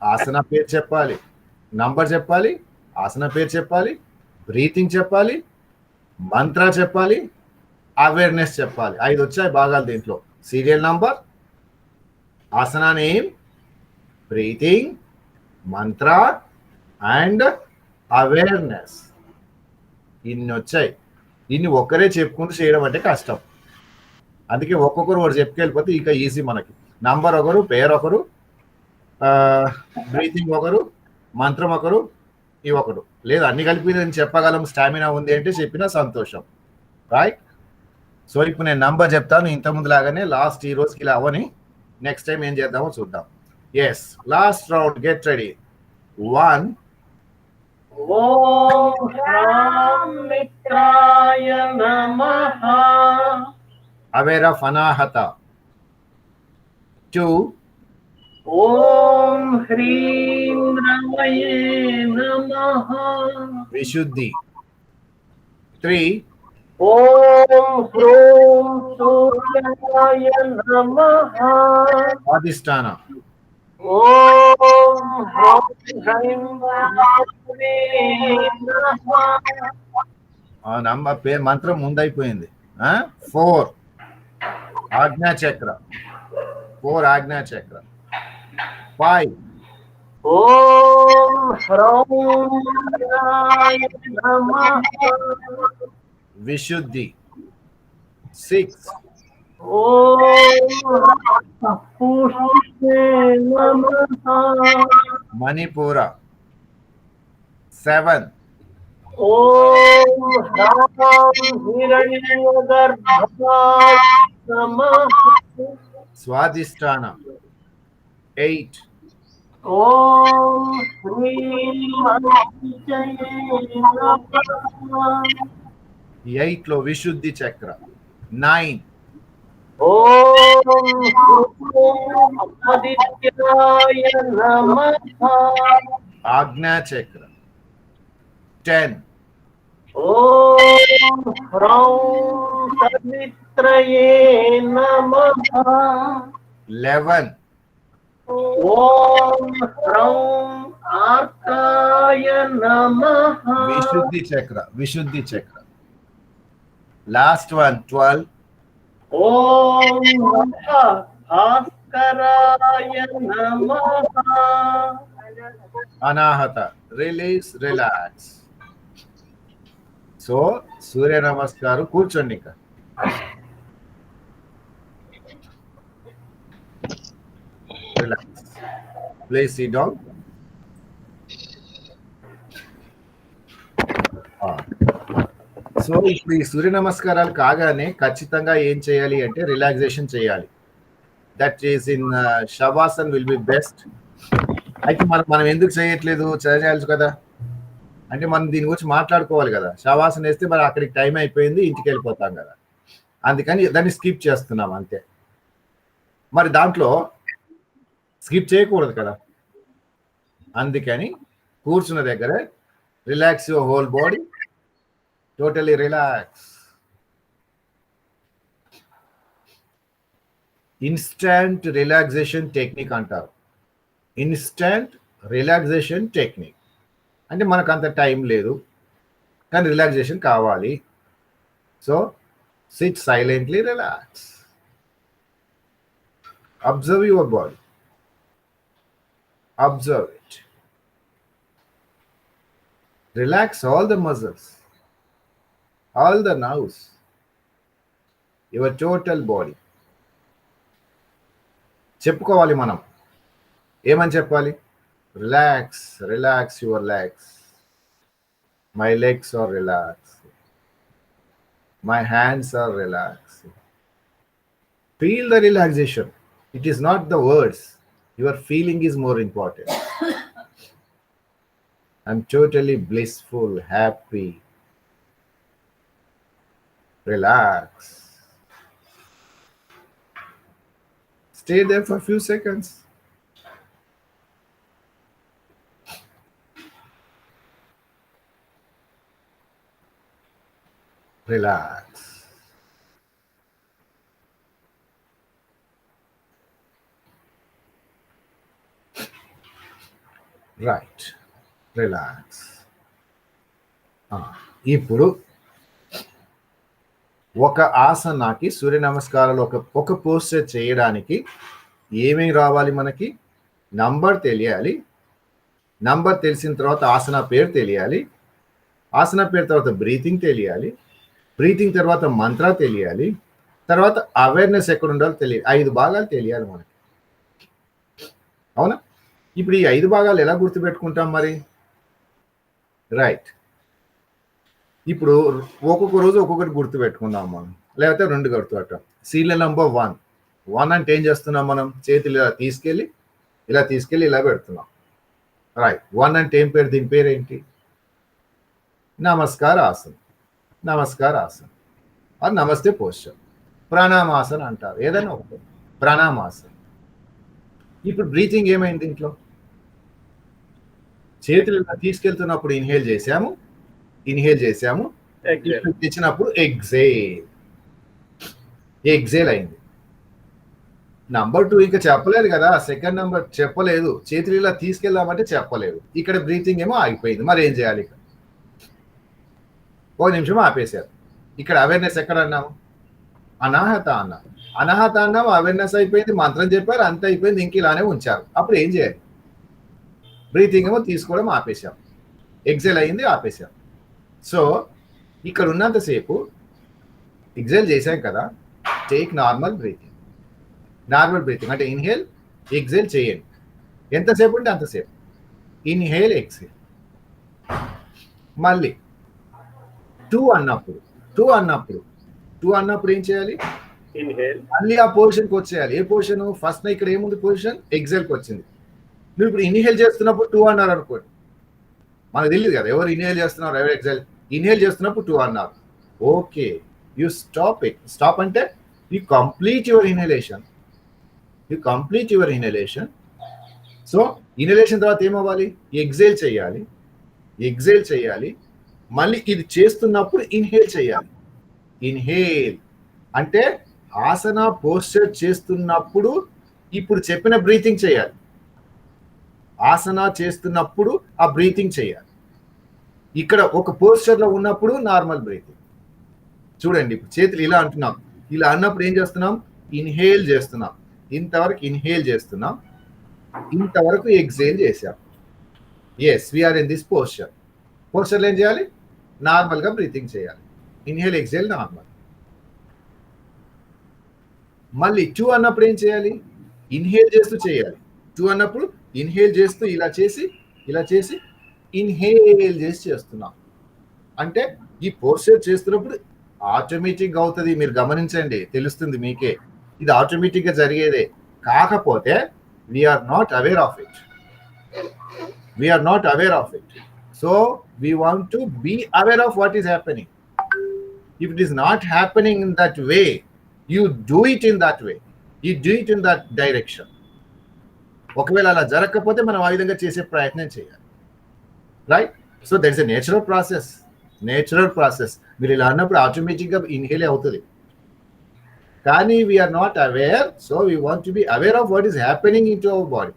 ఆసన పేరు చెప్పాలి, నంబర్ చెప్పాలి, ఆసన పేరు చెప్పాలి, బ్రీతింగ్ చెప్పాలి, మంత్ర చెప్పాలి, అవేర్నెస్ చెప్పాలి. 5 వచ్చాయి భాగాలు దీంట్లో. Serial number, Haasan name, breathing, Mantra and awareness. ఇన్ని వచ్చాయి. ఇన్ని ఒక్కరే చెప్పుకుంటూ చేయడం అంటే కష్టం. అందుకే ఒక్కొక్కరు ఒకటి చెప్పుకెళ్ళిపోతే ఇంకా ఈజీ మనకి. నంబర్ ఒకరు, పేరు ఒకరు, బ్రీతింగ్ ఒకరు, మంత్రం ఒకరు, ఇవి ఒకరు. లేదు అన్ని కలిపి నేను చెప్పగలం, స్టామినా ఉంది అంటే చెప్పినా సంతోషం. రైట్. సో ఇప్పుడు నేను నంబర్ చెప్తాను, ఇంతకుముందు లాగానే. లాస్ట్ ఈ రోజుకి ఇలా అవని, నెక్స్ట్ టైం ఏం చేద్దామో చూద్దాం. Yes, last round, get ready. 1.
Om హ్రాం మిత్రాయ నమః.
అవేర్ ఆఫ్ అనాహత. 2.
ఓం హ్రీం రమయే నమః.
విశుద్ధి. 3.
ఓం హ్రూం సూర్యాయ నమః.
అధిష్టాన.
ఓం హ్రౌం హ్రైం భానవే నమః.
పేరు మంత్రం ముందైపోయింది. 4. ఆజ్ఞా చక్ర. 4 ఆజ్ఞా చక్ర. 5.
ఓం హ్రౌం వినాయ నమః.
విశుద్ధి. 6.
ఓం పుష్ణే నమః.
మణిపూర. 7.
ॐ ह्रां हिरण्यगर्भाय नमः।
Swadhisthana. 8.
ॐ ह्रीं अञ्जये नमः।
8 లో విశుద్ధి చక్ర. 9.
ॐ आदित्याय नमः।
ఆజ్ఞా చక్ర. 10.
ॐ ह्रौं सवित्रये नमः।
11.
ॐ ह्रौं आर्काय नमः।
విశుద్ధి చక్ర. Last one 12.
ॐ नमः भास्कराय नमः।
అనాహత. రిలాక్స్. సో సూర్య నమస్కారం. కూర్చోండి ఇంకా. Relax. Please SIT down. So ఇప్పుడు ఈ సూర్య నమస్కారాలు కాగానే ఖచ్చితంగా ఏం చేయాలి అంటే రిలాక్సేషన్ చేయాలి. That is in Shavasan will be best. అయితే మనం ఎందుకు చేయట్లేదు? చేయాలి కదా. అంటే మనం దీని గురించి మాట్లాడుకోవాలి కదా. శవాసన వేస్తే మరి అక్కడికి టైం అయిపోయింది, ఇంటికి వెళ్ళిపోతాం కదా. అందుకని దాన్ని స్కిప్ చేస్తున్నాం అంతే. మరి దాంట్లో స్కిప్ చేయకూడదు కదా. అందుకని కూర్చున్న దగ్గర relax your whole body. Totally relax. Instant relaxation technique అంటారు. ఇన్స్టంట్ రిలాక్సేషన్ టెక్నిక్ అంటే మనకు అంత టైం లేదు కానీ రిలాక్సేషన్ కావాలి. So SIT silently, relax, observe your body, observe it, relax all the muscles, all the nerves, your total body. చెప్పుకోవాలి మనం. ఏమని చెప్పాలి? Relax, relax your legs. My legs are relax, my hands are relax. Feel the relaxation. It is not the words, your feeling is more important. I'm totally blissful, happy. Relax. Stay there for a few seconds. Relax. Right. Relax. ఇప్పుడు ఒక ఆసనాకి సూర్య నమస్కారాలు ఒక posture చేయడానికి ఏమేమి రావాలి? మనకి number తెలియాలి. Number తెలిసిన తర్వాత ఆసన పేరు తెలియాలి. ఆసన పేరు తర్వాత బ్రీతింగ్ తెలియాలి. బ్రీతింగ్ తర్వాత మంత్ర తెలియాలి. తర్వాత అవేర్నెస్ ఎక్కడ ఉండాలో తెలియాలి. 5 భాగాలు తెలియాలి మనకి. అవునా? ఇప్పుడు ఈ 5 భాగాలు ఎలా గుర్తుపెట్టుకుంటాం మరి? రైట్. ఇప్పుడు ఒక్కొక్క రోజు ఒక్కొక్కటి గుర్తు పెట్టుకుందాం మనం, లేకపోతే 2 గుర్తుపెట్టాం. సీరియల్ నెంబర్ 1 అంటే ఏం చేస్తున్నాం మనం? చేతులు ఇలా తీసుకెళ్ళి ఇలా పెడుతున్నాం. రైట్. 1 అంటే ఏం పేరు? దీని పేరు ఏంటి? నమస్కార ఆసన్, నమస్కార ఆసన్ అది నమస్తే పోస్చర్. ప్రాణామాసన్ అంటారు, ఏదైనా ఒకటి. ప్రాణామాసన్. ఇప్పుడు బ్రీతింగ్ ఏమైంది దీంట్లో? చేతులు ఇలా తీసుకెళ్తున్నప్పుడు ఇన్హేల్ చేసాము, తెచ్చినప్పుడు ఎగ్జేల్ అయింది. నంబర్ 2 ఇంకా చెప్పలేదు కదా. సెకండ్ నంబర్ చెప్పలేదు. చేతులు ఇలా తీసుకెళ్దామంటే చెప్పలేదు. ఇక్కడ బ్రీతింగ్ ఏమో ఆగిపోయింది. మరి ఏం చేయాలి? ఇక్కడ 1 నిమిషం ఆపేశారు. ఇక్కడ అవేర్నెస్ ఎక్కడ అన్నాము? అనాహత అన్నాము. అనాహత అన్నాము, అవేర్నెస్ అయిపోయింది, మంత్రం చెప్పారు, అంత అయిపోయింది. ఇంక ఇలానే ఉంచారు. అప్పుడు ఏం చేయాలి? బ్రీతింగ్ ఏమో తీసుకోవడం ఆపేశాం, ఎగ్జేల్ అయింది, ఆపేశాం. సో ఇక్కడ ఉన్నంతసేపు ఎగ్జేల్ చేశాం కదా. Take normal breathing. Normal breathing అంటే ఇన్హేల్, ఎగ్జేల్ చేయండి. ఎంతసేపు ఉంటే అంతసేపు. Inhale, exhale.
మళ్ళీ టూ అన్నప్పుడు ఏం చేయాలి?
Inhale.
మళ్ళీ ఆ పొజిషన్కి వచ్చేయాలి. ఏ పొజిషన్? ఫస్ట్ ఇక్కడ ఏముంది పొజిషన్? ఎగ్జైల్కి వచ్చింది. నువ్వు ఇప్పుడు ఇన్హేల్ చేస్తున్నప్పుడు 2 అన్నారు అనుకోండి, మనకు తెలియదు కదా ఎవరు ఇన్హేల్ చేస్తున్నారు ఎవరు ఎగ్జైల్. ఇన్హేల్ చేస్తున్నప్పుడు 2 అన్నారు. Okay, you stop it. Stop అంటే you complete your inhalation. So inhalation తర్వాత ఏమవ్వాలి? ఎగ్జైల్ చేయాలి. మళ్ళీ ఇది చేస్తున్నప్పుడు ఇన్హేల్ చేయాలి. ఇన్హేల్ అంటే ఆసన పోస్చర్ చేస్తున్నప్పుడు ఇప్పుడు చెప్పిన బ్రీతింగ్ చేయాలి. ఆసన చేస్తున్నప్పుడు ఆ బ్రీతింగ్ చేయాలి. ఇక్కడ ఒక పోస్చర్లో ఉన్నప్పుడు నార్మల్ బ్రీతింగ్. చూడండి, ఇప్పుడు చేతులు ఇలా అంటున్నాం. ఇలా అన్నప్పుడు ఏం చేస్తున్నాం? ఇన్హేల్ చేస్తున్నాం. ఇంతవరకు ఇన్హేల్ చేస్తున్నాం, ఇంతవరకు ఎగ్జేల్ చేసాం. ఎస్, వీఆర్ ఇన్ దిస్ పోస్చర్లో ఏం చేయాలి? నార్మల్గా బ్రీతింగ్ చేయాలి. Inhale exhale normal. మళ్ళీ 2 అన్నప్పుడు ఏం చేయాలి? ఇన్హేల్ చేస్తూ చేయాలి. 2 అన్నప్పుడు ఇన్హేల్ చేస్తూ ఇలా చేసి ఇన్హేల్ చేస్తున్నాం. అంటే ఈ పోస్చర్ చేస్తున్నప్పుడు ఆటోమేటిక్గా అవుతుంది. మీరు గమనించండి, తెలుస్తుంది మీకే. ఇది ఆటోమేటిక్గా జరిగేదే. కాకపోతే we are not aware of it. So we want to be aware of what is happening. If it is not happening in that way, you do it in that way. You do it in that direction. ఒకవేళ అలా జరగకపోతే మనం ఆ విధంగా చేసే ప్రయత్నం చేయాలి. Right? So that is a natural process. మీరు ఇలా అన్నప్పుడు ఆటోమేటిక్గా ఇన్హేల్ అవుతుంది. కానీ we are not aware. So we want to be aware of what is happening into our body.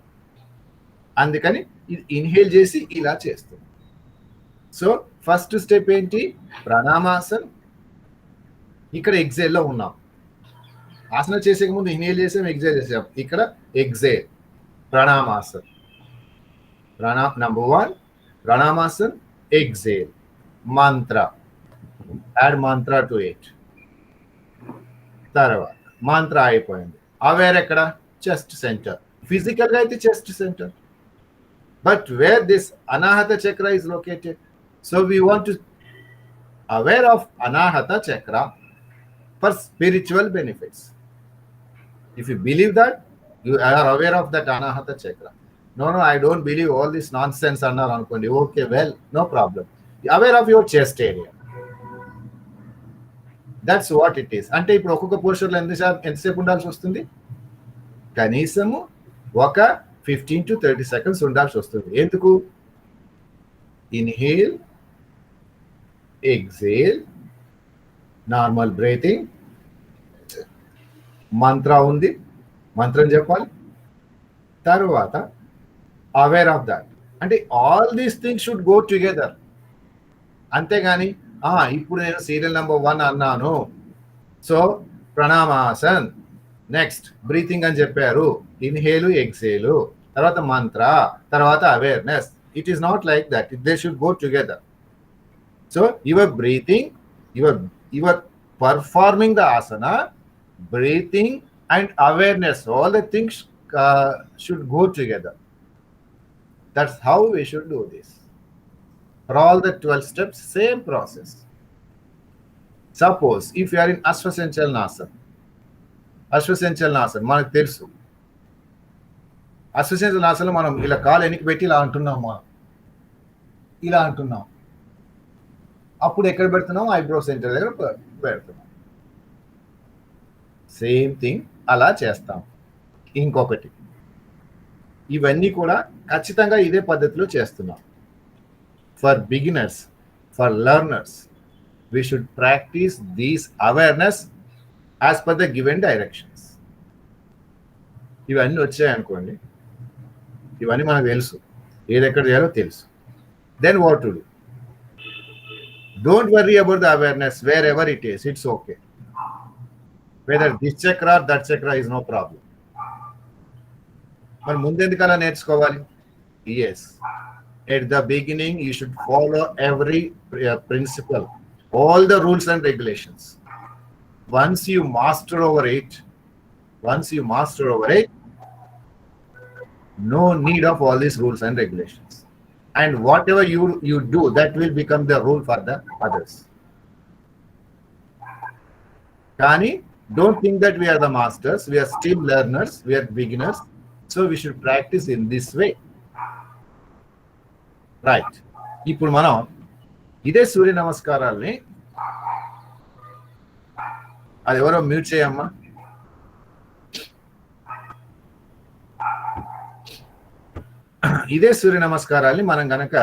అందుకని ఇది ఇన్హేల్ చేసి ఇలా చేస్తాం. సో ఫస్ట్ స్టెప్ ఏంటి? ప్రాణామాసన్. ఇక్కడ ఎగ్జేల్లో ఉన్నాం. ఆసన చేసే ముందు ఇన్హేల్ చేసాం, ఎగ్జైల్ చేసాం. ఇక్కడ exhale, pranamasan. Number 1 pranamasan, exhale. Mantra, add mantra to it. తర్వాత మంత్ర అయిపోయింది. అవేర్ ఎక్కడ? Chest centre. ఫిజికల్గా అయితే chest centre, but where this Anahata chakra is located. So we want to aware of anahata chakra for spiritual benefits. If you believe that, you are aware of that anahata chakra. No, I don't believe all this nonsense annar anukondi. Okay, well, no problem. Aware of your chest area. That's what it is. అంటే ఇప్పుడు ఒక్కొక్క పోస్చర్లో ఎంతసేపు ఉండాల్సి వస్తుంది? కనీసము ఒక 15 to 30 seconds ఉండాల్సి వస్తుంది. ఎందుకు? ఇన్హేల్, ఎగ్జేల్, నార్మల్ బ్రీతింగ్, మంత్ర ఉంది, మంత్రం చెప్పాలి. తర్వాత అవేర్ ఆఫ్ దాట్. అంటే all these things should go together. అంతేగాని ఇప్పుడు నేను సీరియల్ నెంబర్ 1 అన్నాను, సో ప్రణామాసన్, నెక్స్ట్ బ్రీతింగ్ అని చెప్పారు, ఇన్హేలు, ఎగ్జేలు, తర్వాత మంత్ర, తర్వాత awareness. It is not like that. They should go together. So your breathing, your performing the Haasan, breathing and awareness, all the things should go together. That's how we should do this. For all the 12 steps, same process. Suppose if you are in Ashwashanchalnasana మనకు తెలుసు. అశ్వసంచలనాసన మనం ఇలా కాలు వెనక్కి పెట్టి ఇలా అంటున్నాం. అప్పుడు ఎక్కడ పెడుతున్నాం? ఐబ్రో సెంటర్ దగ్గర పెడుతున్నాం. సేమ్ థింగ్ అలా చేస్తాం. ఇంకొకటి, ఇవన్నీ కూడా ఖచ్చితంగా ఇదే పద్ధతిలో చేస్తున్నాం. For beginners, for learners, we should practice these awareness as per the given directions. ఇవన్నీ వచ్చాయనుకోండి, ఇవన్నీ మనకు తెలుసు, ఏది ఎక్కడ చేయాలో తెలుసు. Then what to do? Don't worry about the awareness wherever it is. It's okay. Whether this chakra or that chakra is no problem. మరి ముందెందుకలా నేర్చుకోవాలి? Yes. At the beginning, you should follow every principle, all the rules and regulations. Once you master over it, no need of all these rules and regulations. and whatever you do, that will become the rule for the others. Kani, don't think that we are the masters. We are still learners. We are beginners. So we should practice in this way. Right. ఇప్పుడు మనం ఇదే సూర్య నమస్కారాల్ని, అది ఎవరో mute చేయమ్మా. ఇదే సూర్య నమస్కారాల్ని మనం గనక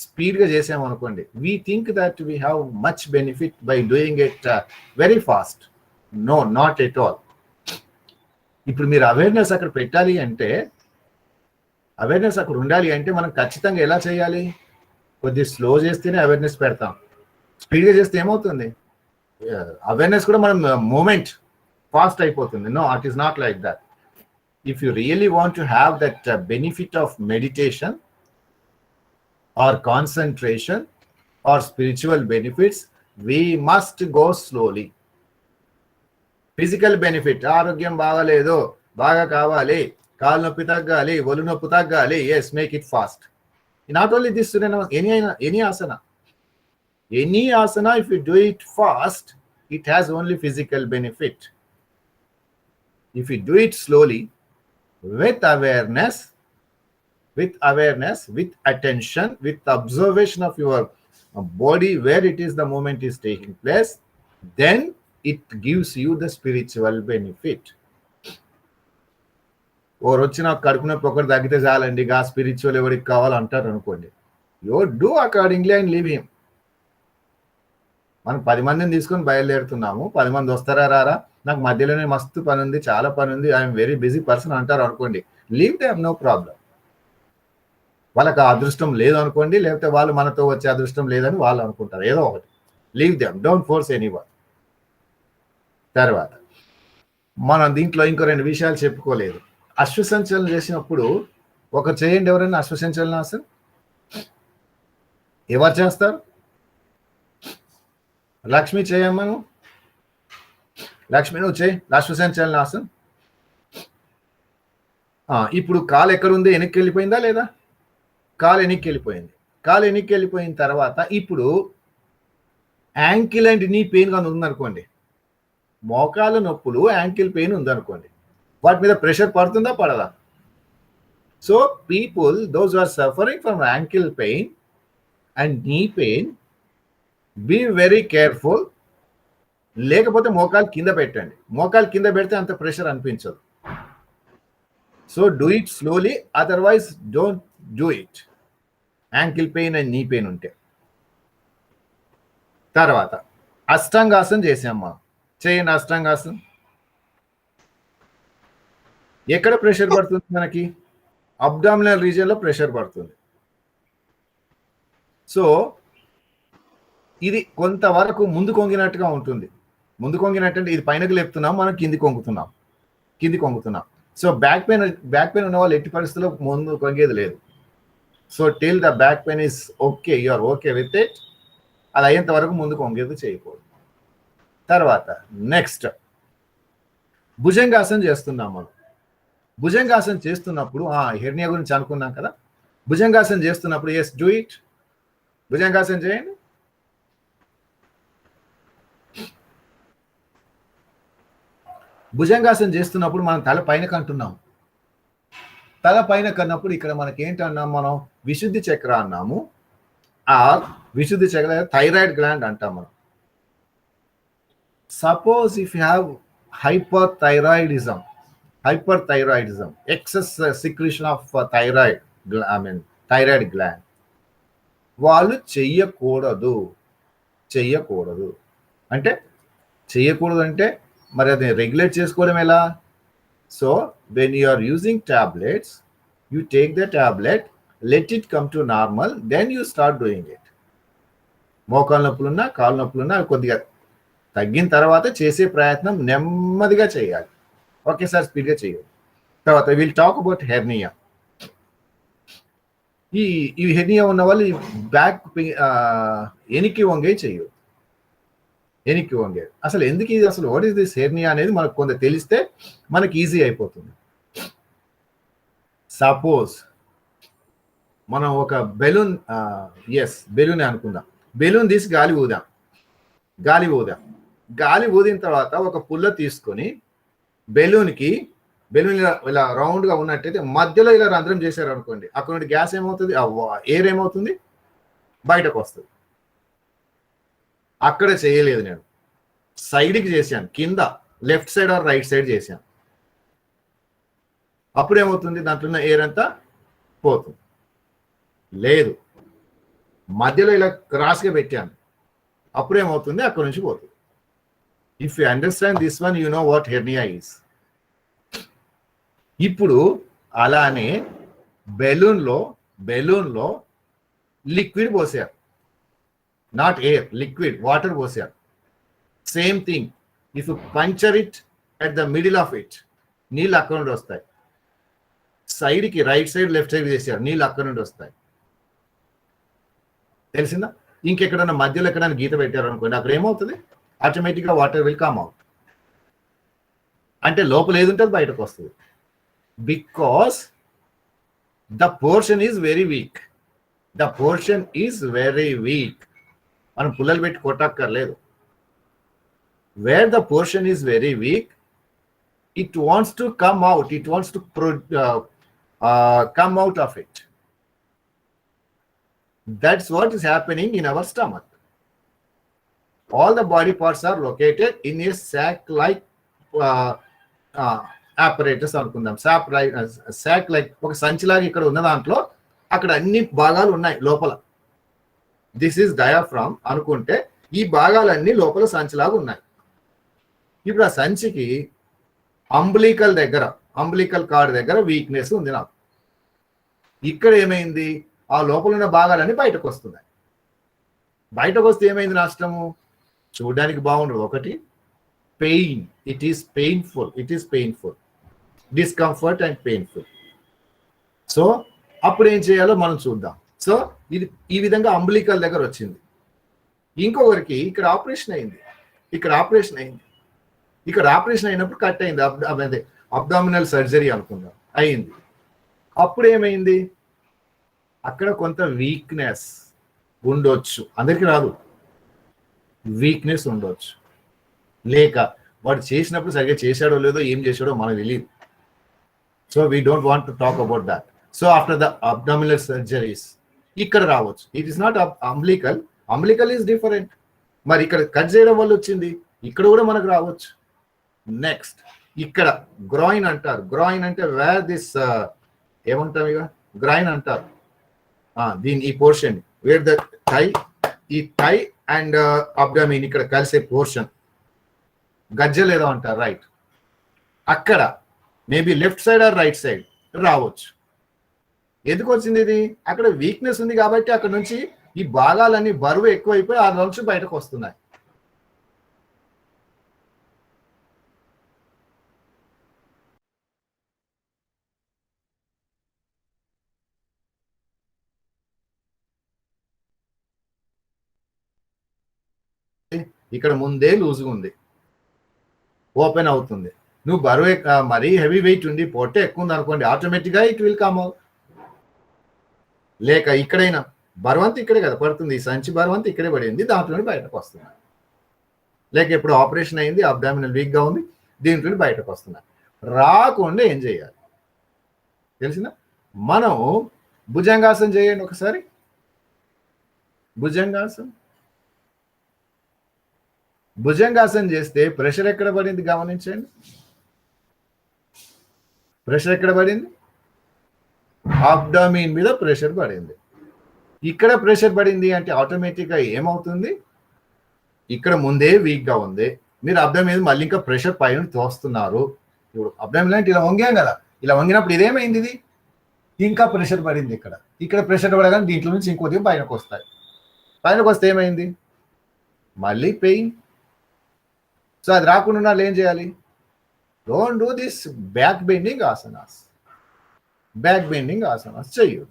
speed గా చేసామనుకోండి, we think that we have much benefit by doing it very fast. No, not at all. ఇప్పుడు మీరు అవేర్నెస్ అక్కడ పెట్టాలి అంటే, అవేర్నెస్ అక్కడ ఉండాలి అంటే మనం ఖచ్చితంగా ఎలా చేయాలి? కొద్దిగా స్లో చేస్తేనే అవేర్నెస్ పెడతాం. స్పీడ్గా చేస్తే ఏమవుతుంది? అవేర్నెస్ కూడా మనం మూమెంట్ ఫాస్ట్ అయిపోతుంది. No, it is not like that. If you really want to have that benefit of meditation or concentration or spiritual benefits, we must go slowly. Physical benefit, ఆరోగ్యం బాగాలేదు, బాగా కావాలి, కాలు నొప్పి తగ్గాలి, ఒళ్ళు నొప్పి తగ్గాలి, yes, make it fast. Not only this, any asana. Any asana, if you do it fast, it has only physical benefit. If you do it slowly, with awareness, with attention, with observation of your body, where it is the moment is taking place, then it gives you the spiritual benefit. ఓ వచ్చిన కడుపున పొక్కడు తగ్గితే చాలండి, గా spiritual ఎవరికి కావాలంటారు అనుకోండి. You do accordingly and leave him. మనం 10 మందిని తీసుకొని బయలుదేరుతున్నాము, 10 మంది వస్తారా రారా, నాకు మధ్యలోనే మస్తు పని ఉంది, చాలా పని ఉంది, ఐఎమ్ వెరీ బిజీ పర్సన్ అంటారు అనుకోండి, లీవ్ దెమ్, నో ప్రాబ్లం. వాళ్ళకి ఆ అదృష్టం లేదు అనుకోండి, లేకపోతే వాళ్ళు మనతో వచ్చే అదృష్టం లేదని వాళ్ళు అనుకుంటారు, ఏదో ఒకటి. Leave them, don't force anyone. తర్వాత మనం దీంట్లో ఇంకో 2 విషయాలు చెప్పుకోలేదు. అశ్వసంచలనం చేసినప్పుడు ఒకరు చేయండి, ఎవరైనా అశ్వసంచలనాసన్ ఎవరు చేస్తారు? లక్ష్మి చేయమ్మా, నువ్వు లక్ష్మి నువ్వు చేయి అశ్వసంచలనాసన్. ఇప్పుడు కాలు ఎక్కడుంది? వెనక్కి వెళ్ళిపోయిందా లేదా? కాలు వెనక్కి వెళ్ళిపోయింది. కాలు వెనక్కి వెళ్ళిపోయిన తర్వాత ఇప్పుడు యాంకిల్ అండ్ నీ పెయిన్ గా ఉందనుకోండి, మోకాళ్ళ నొప్పులు, యాంకిల్ పెయిన్ ఉందనుకోండి, వాటి మీద ప్రెషర్ పడుతుందా పడదా? So people those are suffering from ankle pain and knee pain, be very careful. లేకపోతే మోకాలు కింద పెట్టండి. మోకాలు కింద పెడితే అంత ప్రెషర్ అనిపించదు. So do it slowly, otherwise don't do it. Ankle pain and knee pain ఉంటే. తర్వాత అష్టాంగాసనం చేసాం మనం, చేయండి అష్టాంగాసనం. ఎక్కడ ప్రెషర్ పడుతుంది మనకి? అబ్డామినల్ రీజియన్లో ప్రెషర్ పడుతుంది. సో ఇది కొంతవరకు ముందు కొంగినట్టుగా ఉంటుంది. ముందు కొంగినట్టు అంటే ఇది పైనకి లేపుతున్నాం, మనం కింది కొంగుతున్నాం. సో బ్యాక్ పెయిన్ ఉన్న వాళ్ళు ఎట్టి పరిస్థితుల్లో ముందు కొంగేది లేదు. So till the back pain is okay, you are okay with it, అది అయ్యేంత వరకు ముందు కొంగేది చేయకూడదు. తర్వాత నెక్స్ట్ భుజంగాసనం చేస్తున్నాం మనం. భుజంగాసనం చేస్తున్నప్పుడు హెర్నియా గురించి అనుకున్నాం కదా, భుజంగాసనం చేస్తున్నప్పుడు ఎస్ డూ ఇట్. భుజంగాసనం చేయండి. భుజంగాసనం చేస్తున్నప్పుడు మనం తల పైన కంటున్నాం. తల పైన కన్నప్పుడు ఇక్కడ మనకి ఏంటన్నాం? మనం విశుద్ధి చక్ర అన్నాము. ఆ విశుద్ధి చక్ర థైరాయిడ్ గ్లాండ్ అంటాం మనం. Suppose if you have hyperthyroidism, excess secretion of thyroid gland, వాళ్ళు చెయ్యకూడదు. అంటే చెయ్యకూడదు అంటే మరి అది రెగ్యులేట్ చేసుకోవడం ఎలా? So when you are using tablets, you take the tablet, let it come to normal, then you start doing it. మోకాలు నొప్పులున్నా, కాలు నొప్పులున్నా కొద్దిగా తగ్గిన తర్వాత చేసే ప్రయత్నం నెమ్మదిగా చేయాలి, ఒకేసారి స్పీడ్గా చేయాలి. తర్వాత విల్ టాక్ అబౌట్ హెర్నియా. ఈ హెర్నియా ఉన్న వాళ్ళు బ్యాక్ ఎనికి వంగే చేయదు. అసలు ఎందుకు ఇది, అసలు వాట్ ఈస్ దిస్ హెర్నియా అనేది మనకు కొంత తెలిస్తే మనకి ఈజీ అయిపోతుంది. సపోజ్ మనం ఒక బెలూన్, బెలూన్ అనుకుందాం. బెలూన్ తీసి గాలి ఊదాం. గాలి ఊదిన తర్వాత ఒక పుల్ల తీసుకొని బెలూన్ ఇలా రౌండ్ గా ఉన్నట్టయితే మధ్యలో ఇలా రంధ్రం చేశారు అనుకోండి, అక్కడ నుండి గ్యాస్ ఏమవుతుంది, ఎయిర్ ఏమవుతుంది, బయటకు వస్తుంది. అక్కడ చేయలేదు, నేను సైడ్కి చేశాను, కింద left side or right side చేశాను. అప్పుడు ఏమవుతుంది, దాంట్లో ఉన్న ఎయిర్ అంతా పోతుంది. లేదు, మధ్యలో ఇలా క్రాస్గా పెట్టాను, అప్పుడు ఏమవుతుంది, అక్కడ నుంచి పోతుంది. If you understand this one, you know what hernia is. ఇప్పుడు అలానే బెలూన్లో లిక్విడ్ పోసారు, నాట్ ఎయిర్, లిక్విడ్ వాటర్ పోసారు. Same thing, if you puncture it at the middle of it, నీళ్ళు అక్కడ నుండి వస్తాయి. సైడ్కి రైట్ సైడ్ లెఫ్ట్ సైడ్ చేశారు, నీళ్ళు అక్కడ నుండి వస్తాయి. తెలిసిందా? ఇంకెక్కడన్నా మధ్యలో ఎక్కడైనా గీత పెట్టారు అనుకోండి, అక్కడ ఏమవుతుంది, ఆటోమేటిక్గా వాటర్ విల్ కమ్ అవుట్. అంటే లోపల ఏది ఉంటుంది బయటకు వస్తుంది. Because the portion is very weak. మనం పుల్లలు పెట్టి కొట్టక్కర్లేదు. Where the portion is very weak, it wants to come out, it wants to come out of it. That's what is happening in our stomach. All the body parts are located in a sac like apparatus అనుకుందాం. sac like ఒక సంచిలాగా ఇక్కడ ఉన్న దాంట్లో అక్కడ అన్ని భాగాలు ఉన్నాయి లోపల. దిస్ ఈజ్ డయాఫ్రామ్ అనుకుంటే ఈ భాగాలన్నీ లోపల సంచిలాగా ఉన్నాయి. ఇప్పుడు ఆ సంచికి అంబ్లికల్ కార్డ్ దగ్గర వీక్నెస్ ఉంది నాకు. ఇక్కడ ఏమైంది, ఆ లోపల ఉన్న భాగాలన్నీ బయటకు వస్తున్నాయి. బయటకు వస్తే ఏమైంది నష్టము, చూడడానికి బాగుండదు. ఒకటి, pain, it is painful, discomfort and painful. So అప్పుడు ఏం చేయాలో మనం చూద్దాం. సో ఇది ఈ విధంగా అంబ్లికల్ దగ్గర వచ్చింది. ఇంకొకరికి ఇక్కడ ఆపరేషన్ అయింది, ఇక్కడ ఆపరేషన్ అయినప్పుడు కట్ అయింది, అదే అబ్డామినల్ సర్జరీ అనుకుందాం, అయింది. అప్పుడు ఏమైంది, అక్కడ కొంత వీక్నెస్ ఉండొచ్చు, అందరికీ రాదు, వీక్నెస్ ఉండొచ్చు. లేక వాడు చేసినప్పుడు సరిగ్గా చేశాడో లేదో, ఏం చేశాడో మనకు తెలియదు. So we don't want to talk about that. So after the abdominal surgeries ఇక్కడ రావచ్చు. It is not umbilical is different. మరి ఇక్కడ కట్ చేయడం వల్ల వచ్చింది, ఇక్కడ కూడా మనకు రావచ్చు. నెక్స్ట్, ఇక్కడ గ్రాయిన్ అంటారు. గ్రాయిన్ అంటే వేర్ దిస్ ఏమంటాం, ఇక గ్రాయిన్ అంటారు దీని ఈ పోర్షన్, వేర్ ద థై, ఈ థై అండ్ అబ్డామిన్ ఇక్కడ కలిసే పోర్షన్, గజ్జలు ఏదో అంటారు, రైట్. అక్కడ maybe left side or right side రావచ్చు. ఎందుకు వచ్చింది ఇది, అక్కడ వీక్నెస్ ఉంది కాబట్టి అక్కడ నుంచి ఈ భాగాలన్నీ బరువు ఎక్కువైపోయి ఆ నుంచి బయటకు వస్తున్నాయి. ఇక్కడ ముందే లూజ్గా ఉంది, ఓపెన్ అవుతుంది. నువ్వు బరువు మరీ హెవీ వెయిట్ ఉండి పొట్ట ఎక్కువ ఉంది అనుకోండి, ఆటోమేటిక్గా ఇట్ విల్ కమ్ అవుట్. లేక ఇక్కడైనా బరువంతా ఇక్కడే కదా పడుతుంది, ఈ సంచి బరువంతా ఇక్కడే పడింది, దాంట్లోనే బయటకు వస్తున్నాయి. లేక ఇప్పుడు ఆపరేషన్ అయింది, అబ్డామినల్ వీక్గా ఉంది, దీంట్లో బయటకు వస్తున్నాయి. రాకుండా ఏం చేయాలి తెలిసిందా? మనం భుజంగాసనం చేయండి ఒకసారి. భుజంగాసనం చేస్తే ప్రెషర్ ఎక్కడ పడింది గమనించండి. ప్రెషర్ ఎక్కడ పడింది, అబ్డామిన్ మీద ప్రెషర్ పడింది. ఇక్కడ ప్రెషర్ పడింది అంటే ఆటోమేటిక్గా ఏమవుతుంది, ఇక్కడ ముందే వీక్గా ఉంది, మీరు అబ్డామిన్ మీద మళ్ళీ ఇంకా ప్రెషర్ పైన తోస్తున్నారు. ఇప్పుడు అబ్డామిన్ అంటే ఇలా వంగాం కదా, ఇలా వంగినప్పుడు ఇదేమైంది, ఇది ఇంకా ప్రెషర్ పడింది. ఇక్కడ ప్రెషర్ పడగానే దీంట్లో నుంచి ఇంకొద్దిగా పైనకు వస్తాయి. పైనకు వస్తే ఏమైంది, మళ్ళీ పెయిన్. సో అది రాకుండా ఏం చేయాలి, don't do this back bending asanas చెయ్యు.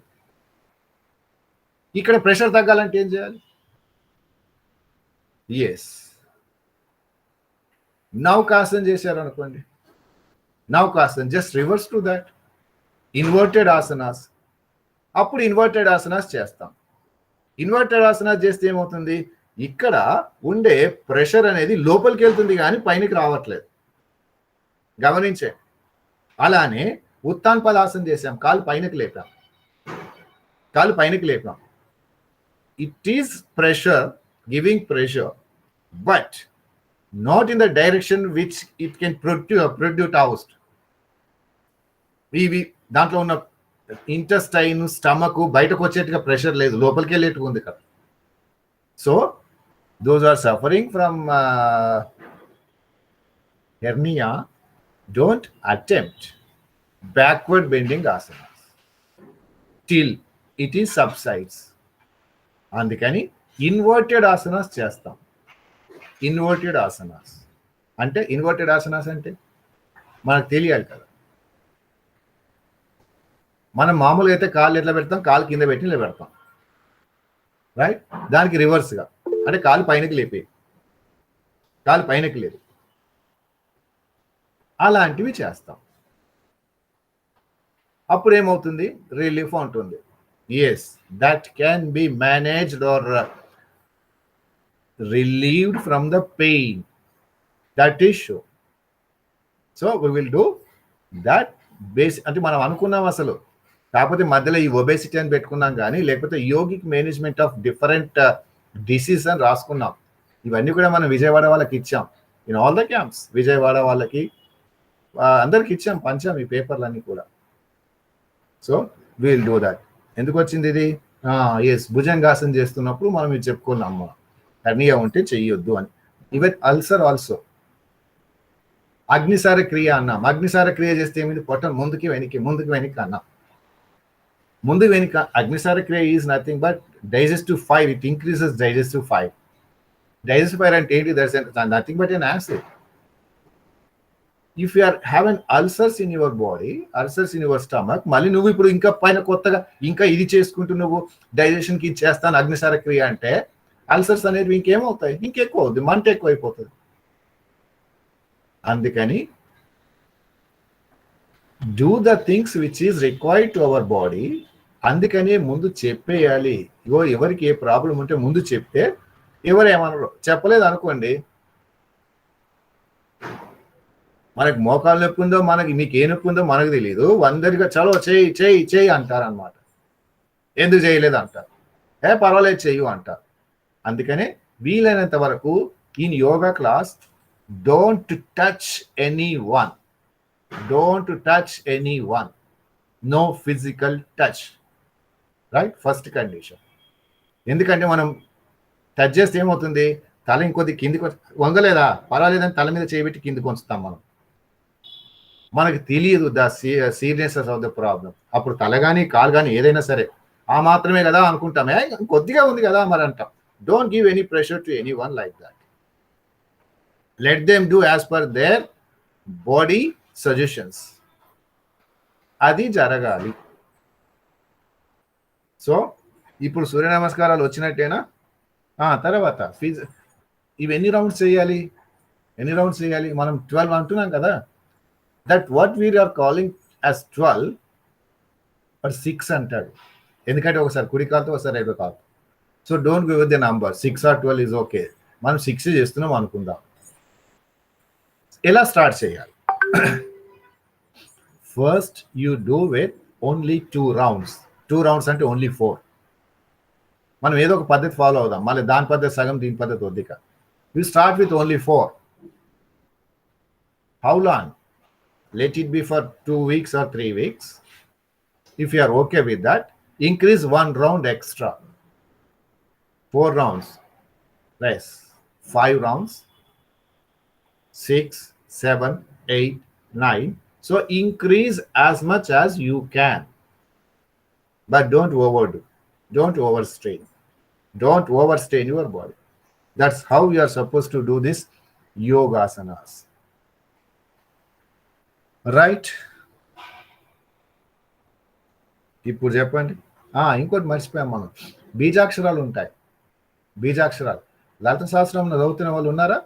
ఇక్కడ ప్రెషర్ తగ్గాలంటే ఏం చేయాలి, ఎస్ నౌకాసనం చేశారు అనుకోండి, నౌకాసనం just reverse to that, inverted asanas. అప్పుడు ఇన్వర్టెడ్ ఆసనాస్ చేస్తాం. ఇన్వర్టెడ్ ఆసనాస్ చేస్తే ఏమవుతుంది, ఇక్కడ ఉండే ప్రెషర్ అనేది లోపలికి వెళ్తుంది కానీ పైనకి రావట్లేదు. గమనించే. అలానే ఉత్తాన్ పదాసనం చేసాం, కాలు పైనకి లేపాం, కాలు పైనకి లేపాం. It is pressure, giving pressure, but not in the direction which it can protrude out. ఇవి దాంట్లో ఉన్న ఇంటెస్టైన్, స్టమక్ బయటకు వచ్చేట్టుగా ప్రెషర్ లేదు, లోపలికి వెళ్ళేట్టుగా ఉంది కదా. So those are suffering from hernia, don't attempt backward bending asanas till it is subsides. అందుకని ఇన్వర్టెడ్ ఆసనాస్ చేస్తాం. ఇన్వర్టెడ్ ఆసనాస్ అంటే మనకు తెలియాలి కదా. మనం మామూలుగా అయితే కాళ్ళు ఎట్లా పెడతాం, కాలు కింద పెట్టి ఇలా పెడతాం, రైట్. దానికి రివర్స్గా అంటే కాలు పైనకి లేపే, కాలు పైనకి లేదు, అలాంటివి చేస్తాం. అప్పుడు ఏమవుతుంది, రిలీఫ్ ఉంటుంది. Yes, that can be managed or relieved from the pain. That is sure. So we will do that base. అంటే మనం అనుకున్నాం అసలు, కాకపోతే మధ్యలో ఈ ఒబేసిటీ అని పెట్టుకున్నాం కానీ, లేకపోతే yogic management of different disease అని రాసుకున్నాం. ఇవన్నీ కూడా మనం విజయవాడ వాళ్ళకి ఇచ్చాం, in all the camps. Vijayawada వాళ్ళకి అందరికి ఇచ్చాం, పంచాం ఈ పేపర్లన్నీ కూడా. So will do that. ఎందుకు వచ్చింది ఇది? ఎస్, భుజంగాసనం చేస్తున్నప్పుడు మనం ఇది చెప్పుకున్నాం, హెర్నియా ఉంటే చెయ్యొద్దు అని. Even ulcer also. అగ్నిసార క్రియ అన్నాం. అగ్నిసార క్రియ చేస్తే ఏమిటి, పొట్ట ముందుకి వెనక్కి అన్నాం. ముందు వెనుక agnisara kriya is nothing but digestive fire. It increases digestive fire. Digestive fire అంటే ఏంటి? That's nothing but an acid. If you are have an ulcers in your body, ulcers in your stomach, మళ్ళీ నువ్వు ఇప్పుడు ఇంకా పైన కొత్తగా ఇంకా ఇది చేసుకుంటూ నువ్వు డైజెషన్కి ఇది చేస్తాను అగ్నిసార క్రియ అంటే, అల్సర్స్ అనేవి ఇంకేమవుతాయి, ఇంకెక్కువ అవుతుంది, మంట ఎక్కువైపోతుంది. అందుకని do the things which is required to our body. అందుకని ముందు చెప్పేయాలి. ఎవరికి ఏ ప్రాబ్లం ఉంటే ముందు చెప్తే ఎవరు ఏమనరు. చెప్పలేదు అనుకోండి, మనకి మోకాలు నొప్పి ఉందో, మీకు ఏ నొప్పి ఉందో మనకు తెలియదు, అందరిగా చలో చేయి అంటారు అనమాట. ఎందుకు చేయలేదు అంటారు, పర్వాలేదు చెయ్యు అంటారు. అందుకనే వీలైనంత వరకు in yoga class don't touch any one, no physical touch, right. First condition. ఎందుకంటే మనం టచ్ చేస్తే ఏమవుతుంది, తల ఇంకొద్ది కిందికి వంగలేదా, పర్వాలేదని తల మీద చేయబెట్టి కిందికి ఉంచుతాం మనం. మనకు తెలియదు the seriousness of the problem. అప్పుడు తల కానీ కాలు కానీ ఏదైనా సరే ఆ మాత్రమే కదా అనుకుంటామే, కొద్దిగా ఉంది కదా మరి అంటాం. Don't give any pressure to anyone like that. Let them do as per their body suggestions. అది జరగాలి. సో ఇప్పుడు సూర్య నమస్కారాలు వచ్చినట్టేనా? తర్వాత ఇవి ఎన్ని రౌండ్స్ చేయాలి? మనం 12 అంటున్నాం కదా. That what we are are calling as 12 but 6 అంటాడు. ఎందుకంటే ఒకసారి కుడి కాలుతో ఒకసారి ఎడమ కాలు. So don't go with the number 6 or 12 is okay. మనం 6 చేస్తున్నాం అనుకుందాం. ఎలా స్టార్ట్ చేయాలి? First you do with only 2 rounds. 2 rounds అంటే ఓన్లీ 4. మనం ఏదో ఒక పద్ధతి ఫాలో అవుదాం, మళ్ళీ దాని పద్ధతి సగం దీని పద్ధతి వద్దిక. You start with only 4. How long? Let it be for 2 weeks or 3 weeks. If you are okay with that, increase 1 round extra. 4 rounds, less 5 rounds, 6, 7, 8, 9. So increase as much as you can, but don't overdo. Don't overstrain. Don't overstrain your body. That's how you are supposed to do this yogasanas. Right. ఇప్పుడు చెప్పండి. ఇంకోటి మర్చిపోయాం మనం, బీజాక్షరాలు ఉంటాయి. బీజాక్షరాలు లలిత సహస్రం చదువుతున్న వాళ్ళు ఉన్నారా?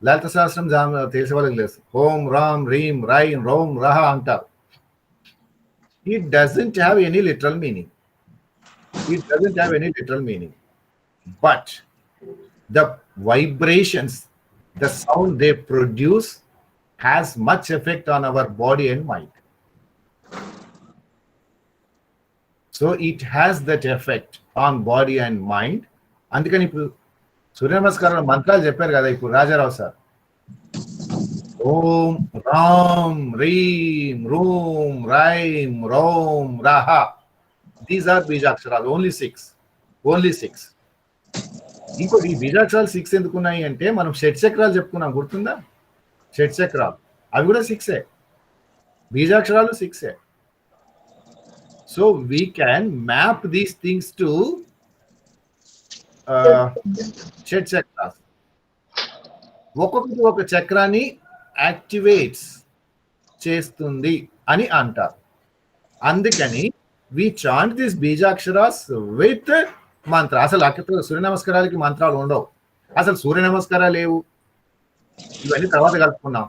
లలిత సహస్రం తెలిసే వాళ్ళకి లేదు. ఓం రామ్ రీం రైం రోం రహ అంటారు. it doesn't have any literal meaning. It doesn't have any literal meaning. But the vibrations, the sound they produce has much effect on our body and mind. So it has that effect on body and mind. అందుకని ఇప్పుడు సూర్య నమస్కారం మంత్రాలు చెప్పారు కదా ఇప్పుడు Rajarao sir. Om రామ్ రీం రూం రైం రోం రాహ. దీస్ ఆర్ బీజాక్షరాలు. Only six. ఇంకోటి ఈ బీజాక్షరాలు 6 ఎందుకు ఉన్నాయి అంటే మనం షట్ చక్రాలు చెప్పుకున్నాం, గుర్తుందా? షట్ చక్రాలు అవి కూడా 6. బీజాక్షరాలు 6. So we can map these things to shut chakras. ఒక్కొక్కటి ఒక చక్రాన్ని యాక్టివేట్స్ చేస్తుంది అని అంటారు. అందుకని వి చాంట్ దిస్ బీజాక్షరాస్ విత్ మంత్ర. అసలు అక్కడ సూర్య నమస్కారాలకి మంత్రాలు ఉండవు. అసలు సూర్య నమస్కారాలు లేవు. ఇవన్నీ తర్వాత కలుపుకున్నాం.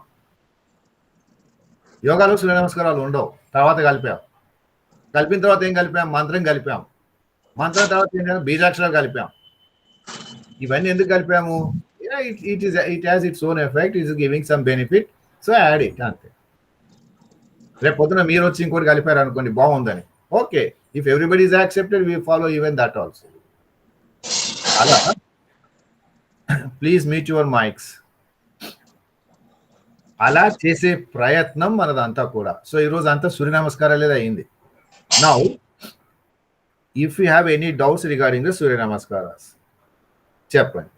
యోగాలో సూర్య నమస్కారాలు ఉండవు, తర్వాత కలిపాం. కలిపిన తర్వాత ఏం కలిపాం? మంత్రం కలిపాం. మంత్రం తర్వాత ఏం కలిపాం? బీజాక్షరాలు కలిపాం. ఇవన్నీ ఎందుకు కలిపాము? It has its own effect, it is giving some benefit, so add it అంతే. రేపు పొద్దున మీరు వచ్చి ఇంకోటి కలిపారు అనుకోండి బాగుందని, okay. If everybody is accepted we follow even that also. అలా ప్లీజ్ మ్యూట్ యువర్ మైక్స్. అలా చేసే ప్రయత్నం మనదంతా కూడా. సో ఈరోజు అంతా సూర్య నమస్కారాలు అయింది. Now if you have any doubts regarding the Surya Namaskaras చెప్పండి.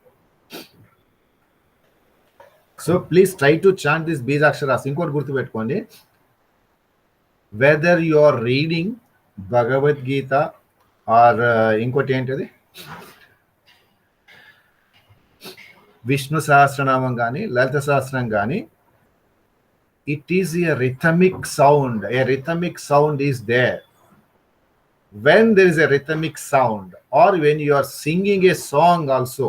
So please try to chant this బీజాక్షరాస్. ఇంకోటి గుర్తుపెట్టుకోండి, whether you are reading Bhagavad Gita or ఇంకోటి ఏంటది విష్ణు సహస్రనామం కానీ లలిత సహస్రం కానీ, it is a rhythmic sound. A rhythmic sound is there. When there is a rhythmic sound, or when you are singing a song also,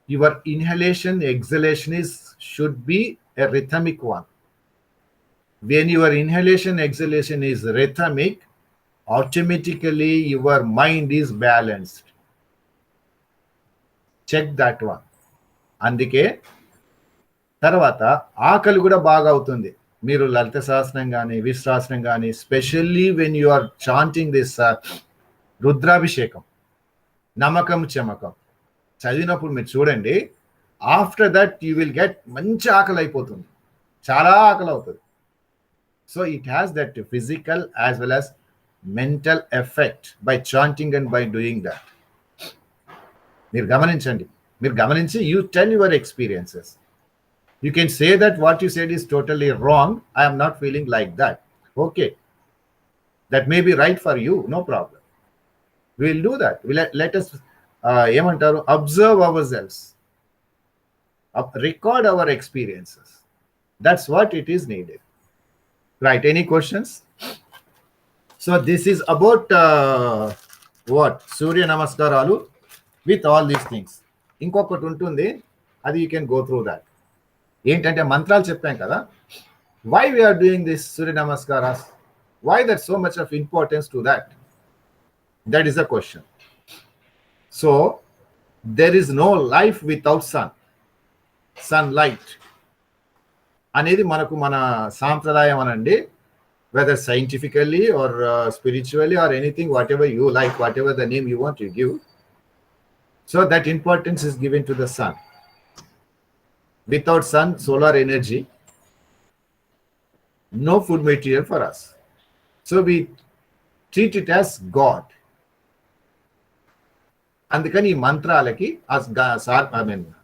your inhalation exhalation should be a rhythmic one. When your inhalation exhalation is rhythmic, automatically your mind is balanced. Check that one. అందుకే తర్వాత ఆకలి కూడా బాగా అవుతుంది. మీరు లలిత సహస్రం కానీ విష్ణు సహస్రం కానీ, specially when you are chanting this Rudrabhishekam Namakam Chamakam చదివినప్పుడు మీరు చూడండి, after that you will get మంచి ఆకలి అయిపోతుంది, చాలా ఆకలి అవుతుంది. So it has that physical as well as mental effect by chanting and by doing that. మీరు గమనించి you tell your experiences. You can say that what you said is totally wrong. I am not feeling like that. Okay. That may be right for you. No problem. We will do that. Let us observe ourselves. Record our experiences. That's what it is needed. Right. Any questions? So this is about what? Surya Namaskaralu with all these things. Inkokati untundi. Adi you can go through that. ఏంటంటే మంత్రాలు చెప్పాం కదా, why we are doing this Surya namaskaras, why that so much of importance to that, that is the question. So there is no life without sunlight అనేది మనకు మన సాంప్రదాయం అనండి, whether scientifically or spiritually or anything, whatever you like, whatever the name you want to give. So that importance is given to the sun. Without sun, solar energy, no food material for us. So we treat it as God. అందుకని ఈ మంత్రాలకి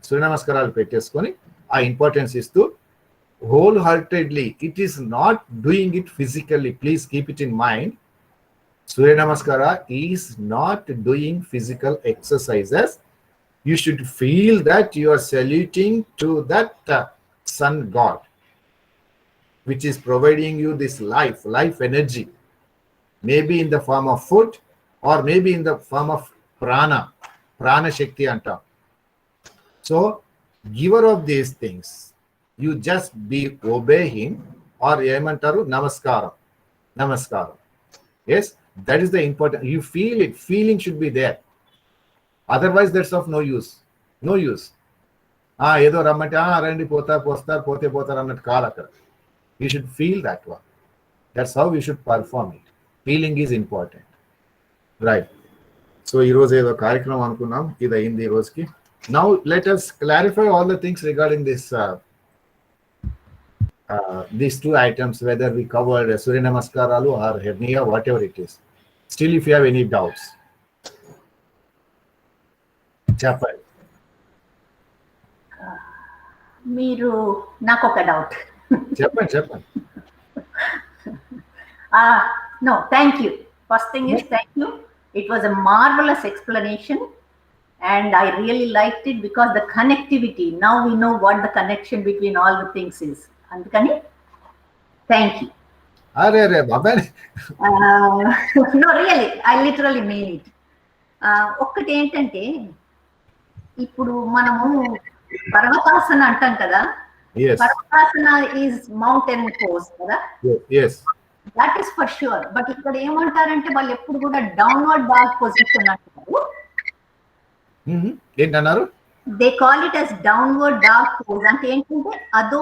సూర్య నమస్కారాలు పెట్టేసుకొని ఆ importance ఇస్తూ whole heartedly, it is not doing it physically. Please keep it in mind. Surya Namaskara is not doing physical exercises. You should feel that you are saluting to that sun god, which is providing you this life energy, maybe in the form of food or maybe in the form of prana shakti anta. So giver of these things, you just be obey him, or emantaru namaskaram. Namaskaram. Yes, that is the important. You feel it. Feeling should be there. Otherwise, that's of no use. No use. ఏదో రమ్మంటే రండి పోతారు పోతారు అన్నట్టు కాదు అక్కడ. You should feel that one. That's how we should perform it. Feeling is important. Right. So ఈరోజు ఏదో కార్యక్రమం అనుకున్నాం, ఇది అయింది ఈ రోజుకి. Now let us clarify all the things regarding this these two items, whether we covered Surya Namaskaralu or hernia, whatever it is. Still, if you have any doubts, చెప్పండి.
మీరు నాకు ఒక డౌట్.
చెప్పండి.
No, thank you. First thing is thank you. It was a marvelous explanation and I really liked it because the connectivity, now we know what the connection between all the things is. Andukani, thank you.
అరే బాబాయ్.
No, really, I literally mean it. ఒక్కటి ఏంటంటే ఇప్పుడు మనము పర్వతాసన అంటాం కదా.
Yes.
Parvatasana is mountain pose కదా.
Yes.
That is for sure. But ఇక్కడ ఏమంటారంటే వాళ్ళు ఎప్పుడు కూడా డౌన్వర్డ్ డాగ్ పొజిషన్ అంటారు.
ఏంటన్నారు?
They call it as downward dog pose. అంటే ఏంటంటే అదో